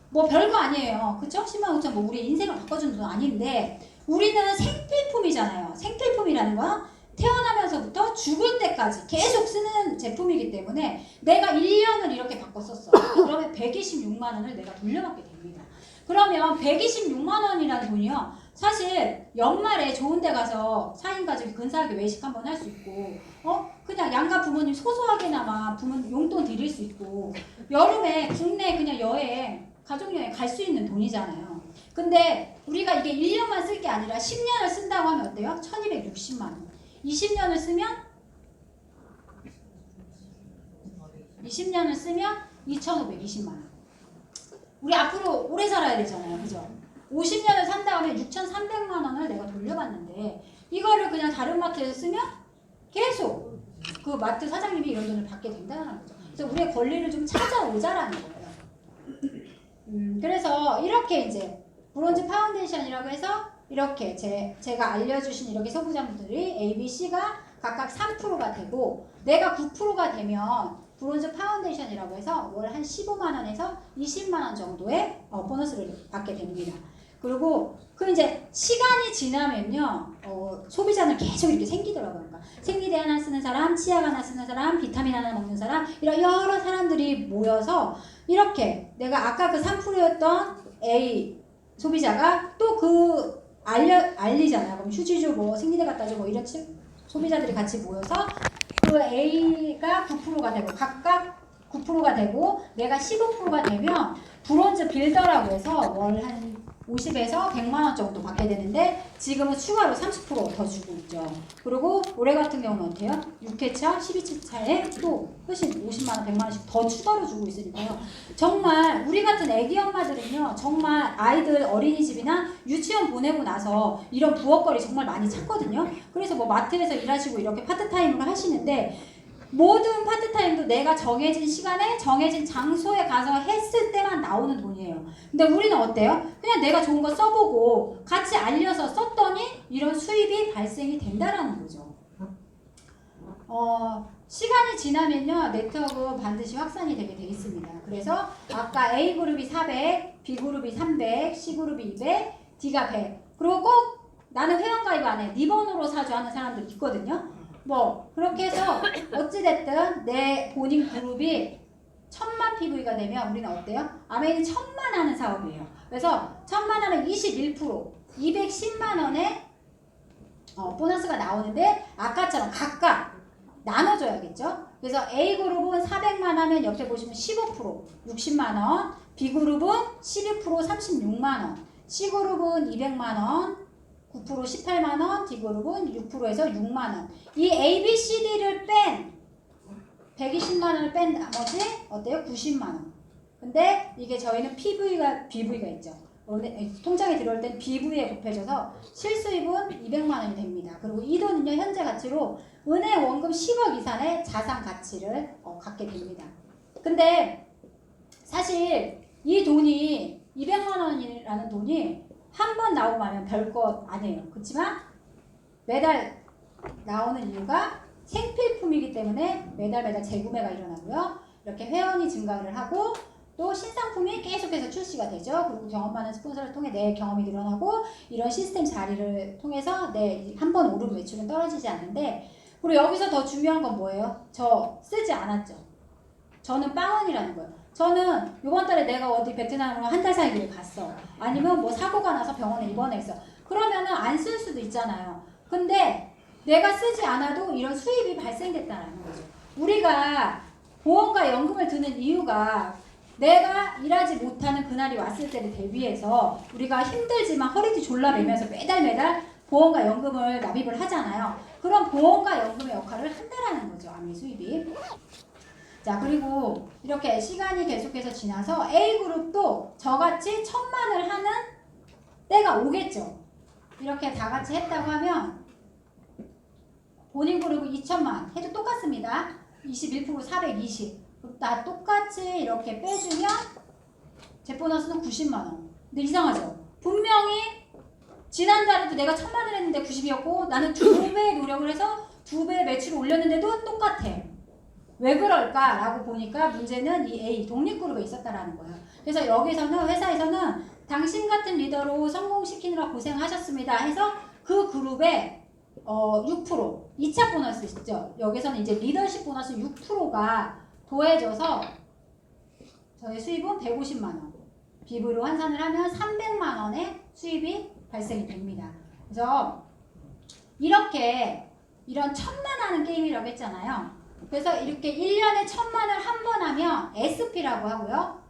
뭐 별거 아니에요. 그쵸? 10만 5천 뭐 우리 인생을 바꿔주는 돈 아닌데 우리는 생필품이잖아요. 생필품이라는 건 태어나면서부터 죽을 때까지 계속 쓰는 제품이기 때문에 내가 1년을 이렇게 바꿔 썼어. 그러면 126만 원을 내가 돌려받게 됩니다. 그러면 126만 원이라는 돈이요. 사실 연말에 좋은 데 가서 4인 가족이 근사하게 외식 한번 할 수 있고 그냥 양가 부모님 소소하게나마 부모님 용돈 드릴 수 있고 여름에 국내 그냥 여행 가족여행 갈 수 있는 돈이잖아요. 근데 우리가 이게 1년만 쓸 게 아니라 10년을 쓴다고 하면 어때요? 1260만 원. 20년을 쓰면 2520만 원. 우리 앞으로 오래 살아야 되잖아요. 그죠? 50년을 산 다음에 6,300만 원을 내가 돌려받는데 이거를 그냥 다른 마트에서 쓰면 계속 그 마트 사장님이 이런 돈을 받게 된다는 거죠. 그래서 우리의 권리를 좀 찾아오자라는 거예요. 그래서 이렇게 이제 브론즈 파운데이션이라고 해서 이렇게 제가 알려주신 이렇게 소비자분들이 A, B, C가 각각 3%가 되고 내가 9%가 되면 브론즈 파운데이션이라고 해서 월 한 15만 원에서 20만 원 정도의 보너스를 받게 됩니다. 그리고 그 이제 시간이 지나면요 소비자는 계속 이렇게 생기더라고요. 그러니까 생리대 하나 쓰는 사람, 치약 하나 쓰는 사람, 비타민 하나 먹는 사람 이런 여러 사람들이 모여서 이렇게 내가 아까 그 3%였던 A 소비자가 또 그 알리잖아요. 그럼 휴지주 뭐 생리대 갖다 줘 뭐 이런 소비자들이 같이 모여서 그 A가 9%가 되고 각각 9%가 되고 내가 15%가 되면 브론즈 빌더라고 해서 월 한 50에서 100만 원 정도 받게 되는데 지금은 추가로 30%더 주고 있죠. 그리고 올해 같은 경우는 어때요? 6회차, 12회차에 또 훨씬 50만 원, 100만 원씩 더 추가로 주고 있으니까요. 정말 우리 같은 애기 엄마들은요. 정말 아이들 어린이집이나 유치원 보내고 나서 이런 부업거리 정말 많이 찾거든요. 그래서 뭐 마트에서 일하시고 이렇게 파트타임으로 하시는데 모든 파트타임도 내가 정해진 시간에 정해진 장소에 가서 했을 때만 나오는 돈이에요. 근데 우리는 어때요? 그냥 내가 좋은 거 써보고 같이 알려서 썼더니 이런 수입이 발생이 된다라는 거죠. 시간이 지나면요 네트워크 반드시 확산이 되게 돼 있습니다. 그래서 아까 A그룹이 400, B그룹이 300, C그룹이 200, D가 100 그리고 꼭 나는 회원가입 안 해. 리본으로 사줘 하는 사람들 있거든요. 뭐 그렇게 해서 어찌됐든 내 본인 그룹이 1000만 PV가 되면 우리는 어때요? 아메이는 1000만 하는 사업이에요. 그래서 1000만 하면 21% 210만 원의 보너스가 나오는데 아까처럼 각각 나눠줘야겠죠? 그래서 A그룹은 400만 하면 옆에 보시면 15% 60만 원, B그룹은 12% 36만 원, C그룹은 200만 원 9% 18만원, D그룹은 6%에서 6만원. 이 A, B, C, D를 뺀 120만원을 뺀 나머지 어때요? 90만원. 근데 이게 저희는 BV가 있죠. 통장에 들어올 땐 BV에 곱해져서 실수입은 200만원이 됩니다. 그리고 이 돈은요 현재 가치로 은행 원금 10억 이상의 자산 가치를 갖게 됩니다. 근데 사실 이 돈이 200만원이라는 돈이 한 번 나오면 별것 아니에요. 그렇지만 매달 나오는 이유가 생필품이기 때문에 매달 재구매가 일어나고요. 이렇게 회원이 증가를 하고 또 신상품이 계속해서 출시가 되죠. 그리고 경험 많은 스폰서를 통해 내 경험이 늘어나고 이런 시스템 자리를 통해서 내 한 번 오른 매출은 떨어지지 않는데 그리고 여기서 더 중요한 건 뭐예요? 저 쓰지 않았죠. 저는 빵원이라는 거예요. 저는 이번 달에 내가 어디 베트남으로 한 달 살기를 갔어. 아니면 뭐 사고가 나서 병원에 입원했어. 그러면은 안 쓸 수도 있잖아요. 근데 내가 쓰지 않아도 이런 수입이 발생됐다는 거죠. 우리가 보험과 연금을 드는 이유가 내가 일하지 못하는 그날이 왔을 때를 대비해서 우리가 힘들지만 허리도 졸라매면서 매달 보험과 연금을 납입을 하잖아요. 그런 보험과 연금의 역할을 한다라는 거죠. 암의 수입이. 자, 그리고 이렇게 시간이 계속해서 지나서 A그룹도 저같이 1000만을 하는 때가 오겠죠. 이렇게 다 같이 했다고 하면 본인 그룹은 2000만 해도 똑같습니다. 21% 420. 다 똑같이 이렇게 빼주면 제 보너스는 90만원. 근데 이상하죠? 분명히 지난달에도 내가 1000만을 했는데 90이었고 나는 2배 노력을 해서 2배 매출을 올렸는데도 똑같아. 왜 그럴까라고 보니까 문제는 이 A 독립그룹에 있었다라는 거예요. 그래서 여기서는 회사에서는 당신 같은 리더로 성공시키느라 고생하셨습니다 해서 그 그룹에 6% 2차 보너스 있죠. 여기서는 이제 리더십 보너스 6%가 더해져서 저의 수입은 150만원. 비브로 환산을 하면 300만원의 수입이 발생이 됩니다. 그래서 이렇게 이런 1000만 하는 게임이라고 했잖아요. 그래서 이렇게 1년에 1000만을 한 번 하면 SP라고 하고요.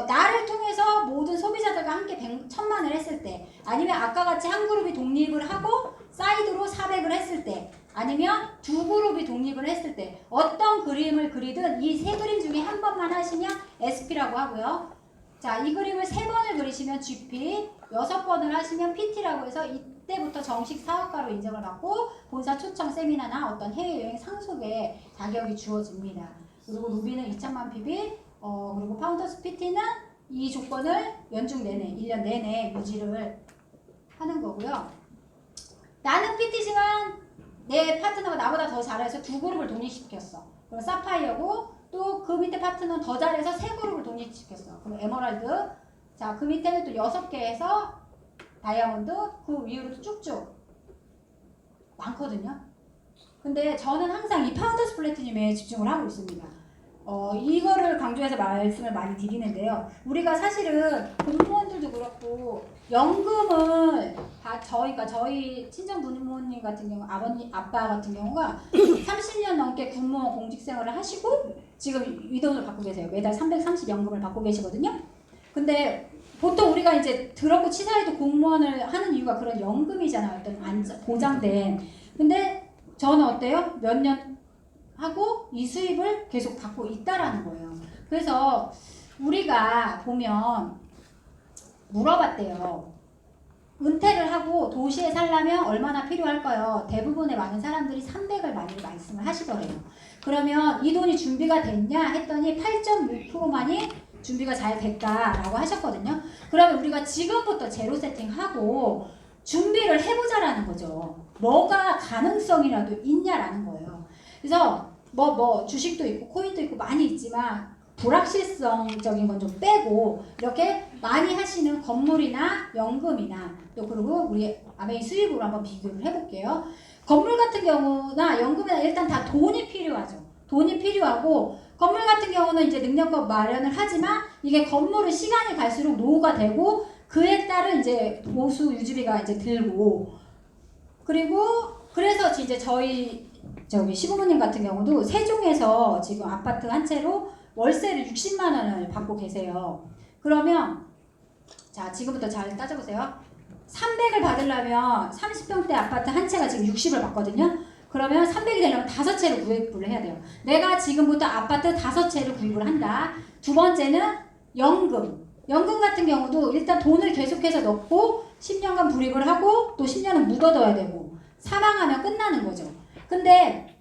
나를 통해서 모든 소비자들과 함께 1000만을 했을 때, 아니면 아까 같이 한 그룹이 독립을 하고 사이드로 400을 했을 때, 아니면 두 그룹이 독립을 했을 때 어떤 그림을 그리든 이 세 그림 중에 한 번만 하시면 SP라고 하고요. 자, 이 그림을 3번을 그리시면 GP, 6번을 하시면 PT라고 해서 이때부터 정식 사업가로 인정을 받고 본사 초청 세미나나 어떤 해외여행 상속에 자격이 주어집니다. 그리고 루비는 2000만 PB, 그리고 파운더스 PT는 이 조건을 연중 내내, 1년 내내 유지를 하는 거고요. 나는 PT지만 내 파트너가 나보다 더 잘해서 두 그룹을 독립시켰어. 그럼 사파이어고 또 그 밑에 파트너는 더 잘해서 세 그룹을 독립시켰어. 그럼 에메랄드. 자, 그 밑에는 또 6개 해서 다이아몬드. 그 위로 쭉쭉 많거든요. 근데 저는 항상 이 파운더스 플래티늄에 집중을 하고 있습니다. 이거를 강조해서 말씀을 많이 드리는데요. 우리가 사실은 공무원들도 그렇고 연금을 다 저희 친정 부모님 같은 경우 아빠 같은 경우가 30년 넘게 군무원 공직생활을 하시고 지금 이 돈을 받고 계세요. 매달 330 연금을 받고 계시거든요. 근데 보통 우리가 이제 들었고 치사해도 공무원을 하는 이유가 그런 연금이잖아요. 어떤 보장된. 근데 저는 어때요? 몇 년 하고 이 수입을 계속 받고 있다라는 거예요. 그래서 우리가 보면 물어봤대요. 은퇴를 하고 도시에 살려면 얼마나 필요할까요? 대부분의 많은 사람들이 300을 많이 말씀을 하시더래요. 그러면 이 돈이 준비가 됐냐 했더니 8.6%만이 준비가 잘 됐다라고 하셨거든요. 그러면 우리가 지금부터 제로 세팅하고 준비를 해보자라는 거죠. 뭐가 가능성이라도 있냐라는 거예요. 그래서 주식도 있고 코인도 있고 많이 있지만 불확실성적인 건 좀 빼고 이렇게 많이 하시는 건물이나 연금이나 또 그리고 우리 아메이 수입으로 한번 비교를 해볼게요. 건물 같은 경우나 연금이나 일단 다 돈이 필요하죠. 돈이 필요하고 건물 같은 경우는 이제 능력껏 마련을 하지만 이게 건물은 시간이 갈수록 노후가 되고 그에 따른 이제 보수 유지비가 이제 들고 그리고 그래서 이제 저희 시부모님 같은 경우도 세종에서 지금 아파트 한 채로 월세를 60만 원을 받고 계세요. 그러면 자 지금부터 잘 따져보세요. 300을 받으려면 30평대 아파트 한 채가 지금 60을 받거든요. 그러면 300이 되려면 5채를 구입을 해야 돼요. 내가 지금부터 아파트 5채를 구입을 한다. 두 번째는 연금. 연금 같은 경우도 일단 돈을 계속해서 넣고 10년간 불입을 하고 또 10년은 묻어둬야 되고 사망하면 끝나는 거죠. 근데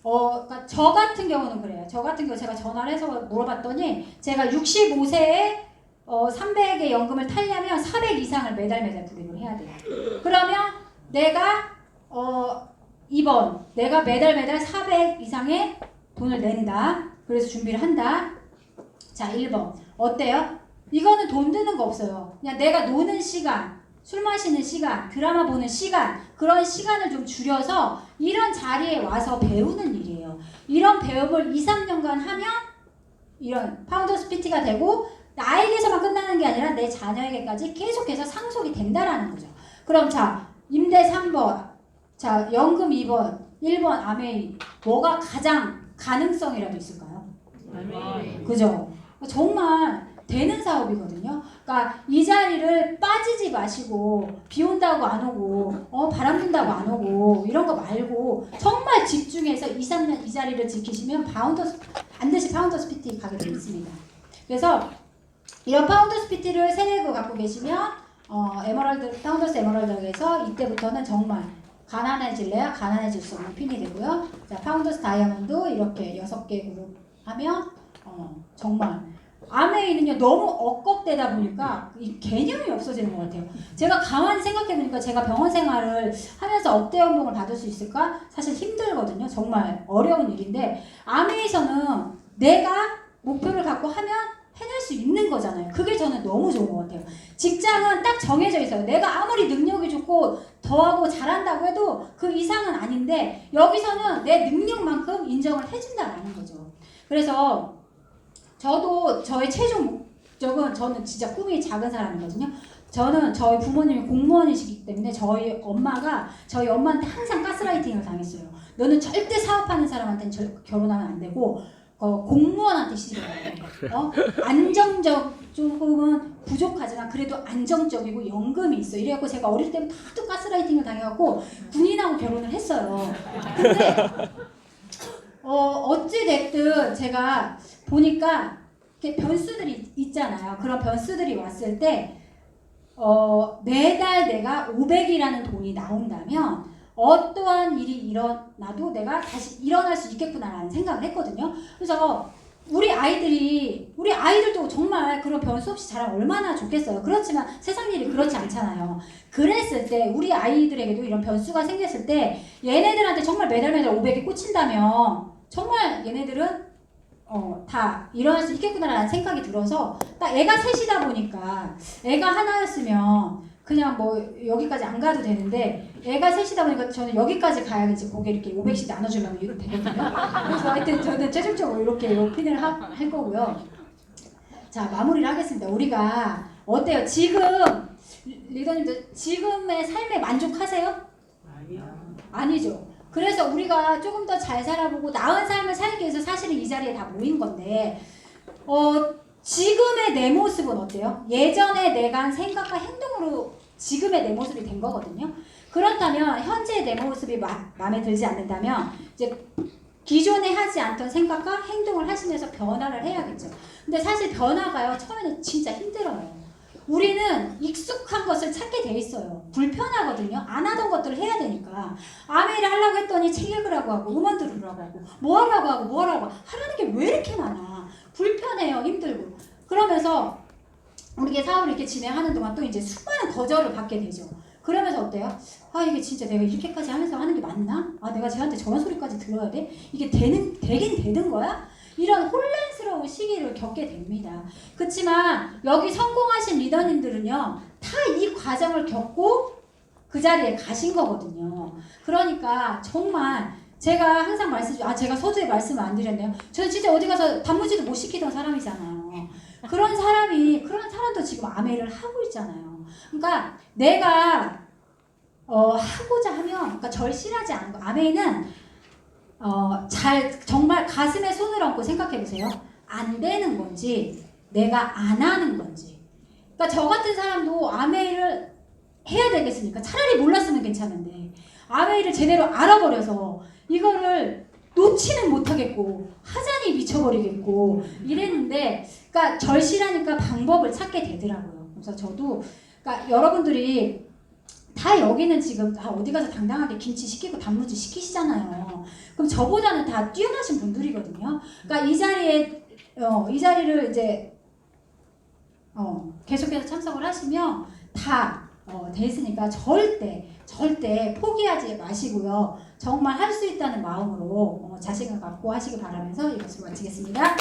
그러니까 저 같은 경우는 그래요. 저 같은 경우 제가 전화를 해서 물어봤더니 제가 65세에 300의 연금을 타려면 400 이상을 매달 불입을 해야 돼요. 그러면 내가 내가 매달 400 이상의 돈을 낸다. 그래서 준비를 한다. 자, 1번. 어때요? 이거는 돈 드는 거 없어요. 그냥 내가 노는 시간, 술 마시는 시간, 드라마 보는 시간, 그런 시간을 좀 줄여서 이런 자리에 와서 배우는 일이에요. 이런 배움을 2, 3년간 하면 이런 파운더스 PT가 되고 나에게서만 끝나는 게 아니라 내 자녀에게까지 계속해서 상속이 된다라는 거죠. 그럼 자, 임대 3번, 자, 연금 2번, 1번 아메이, 뭐가 가장 가능성이라도 있을까요? 그죠? 정말 되는 사업이거든요. 그러니까 이 자리를 빠지지 마시고 비 온다고 안 오고 바람 분다고 안 오고 이런 거 말고 정말 집중해서 2, 3년 이 자리를 지키시면 반드시 파운더스 PT 가게 되어 있습니다. 그래서 이런 파운더스 PT를 세대고 갖고 계시면 파운더스 에메랄드에서 이때부터는 정말 가난해질래야 가난해질 수 없는 핀이 되고요. 자, 파운더스 다이아몬드 이렇게 6개 그룹 하면 정말 아메이는요 너무 억겁되다 보니까 이 개념이 없어지는 것 같아요. 제가 가만히 생각해보니까 제가 병원 생활을 하면서 억대 연봉을 받을 수 있을까? 사실 힘들거든요. 정말 어려운 일인데 아메이에서는 내가 목표를 갖고 하면 해낼 수 있는 거잖아요. 그게 저는 너무 좋은 것 같아요. 직장은 딱 정해져 있어요. 내가 아무리 능력이 좋고 더하고 잘한다고 해도 그 이상은 아닌데 여기서는 내 능력만큼 인정을 해준다라는 거죠. 그래서 저도 저의 최종 목적은 저는 진짜 꿈이 작은 사람이거든요. 저는 저희 부모님이 공무원이시기 때문에 저희 엄마한테 항상 가스라이팅을 당했어요. 너는 절대 사업하는 사람한테는 결혼하면 안 되고 공무원한테 시집을 안정적 조금은 부족하지만 그래도 안정적이고 연금이 있어. 이래갖고 제가 어릴 때부터 하도 가스라이팅을 당해갖고 군인하고 결혼을 했어요. 근데 어찌됐든 제가 보니까 이렇게 변수들이 있잖아요. 그런 변수들이 왔을 때 매달 내가 500이라는 돈이 나온다면 어떠한 일이 일어나도 내가 다시 일어날 수 있겠구나라는 생각을 했거든요. 그래서 우리 아이들도 정말 그런 변수 없이 자라면 얼마나 좋겠어요. 그렇지만 세상 일이 그렇지 않잖아요. 그랬을 때 우리 아이들에게도 이런 변수가 생겼을 때 얘네들한테 정말 매달 500이 꽂힌다면 정말 얘네들은 다 일어날 수 있겠구나라는 생각이 들어서 딱 애가 셋이다 보니까 애가 하나였으면 그냥 뭐 여기까지 안 가도 되는데 애가 셋이다 보니까 저는 여기까지 가야지 고개 이렇게 500씩 나눠주려면 이렇게 되거든요. 그래서 하여튼 저는 최종적으로 이렇게 핀을 할 거고요. 자, 마무리를 하겠습니다. 우리가 어때요? 지금 리더님들 지금의 삶에 만족하세요? 아니죠. 그래서 우리가 조금 더 잘 살아보고 나은 삶을 살기 위해서 사실은 이 자리에 다 모인 건데 지금의 내 모습은 어때요? 예전에 내가 한 생각과 행동으로 지금의 내 모습이 된 거거든요. 그렇다면 현재의 내 모습이 마음에 들지 않는다면 이제 기존에 하지 않던 생각과 행동을 하시면서 변화를 해야겠죠. 근데 사실 변화가요 처음에는 진짜 힘들어요. 우리는 익숙한 것을 찾게 돼 있어요. 불편하거든요. 안 하던 것들을 해야 되니까. 아메이를 하려고 했더니 책 읽으라고 하고 음원 들으라고 하고 뭐 하라고 하고 하라는 게 왜 이렇게 많아. 불편해요. 힘들고. 그러면서 우리가 사업을 이렇게 진행하는 동안 또 이제 수많은 거절을 받게 되죠. 그러면서 어때요? 아, 이게 진짜 내가 이렇게까지 하면서 하는 게 맞나? 아, 내가 쟤한테 저런 소리까지 들어야 돼? 이게 되긴 되는 거야? 이런 혼란스러운 시기를 겪게 됩니다. 그렇지만 여기 성공하신 리더님들은요, 다 이 과정을 겪고 그 자리에 가신 거거든요. 그러니까 정말 제가 항상 제가 서두에 말씀을 안 드렸네요. 저는 진짜 어디 가서 단무지도 못 시키던 사람이잖아요. 그런 사람도 지금 아메이를 하고 있잖아요. 그러니까 내가 하고자 하면, 그러니까 절실하지 않은 거. 아메이는 정말 가슴에 손을 얹고 생각해보세요. 안 되는 건지 내가 안 하는 건지. 그러니까 저 같은 사람도 아메이를 해야 되겠습니까? 차라리 몰랐으면 괜찮은데 아메이를 제대로 알아버려서 이거를 놓지는 못하겠고 하자니 미쳐버리겠고 이랬는데, 그러니까 절실하니까 방법을 찾게 되더라고요. 그래서 저도, 그러니까 여러분들이 다 여기는 지금 다 어디 가서 당당하게 김치 시키고 단무지 시키시잖아요. 그럼 저보다는 다 뛰어나신 분들이거든요. 그러니까 이 자리를 이제 계속해서 참석을 하시면 다 돼 있으니까 절대 포기하지 마시고요. 정말 할 수 있다는 마음으로 자신을 갖고 하시기 바라면서 이것을 마치겠습니다.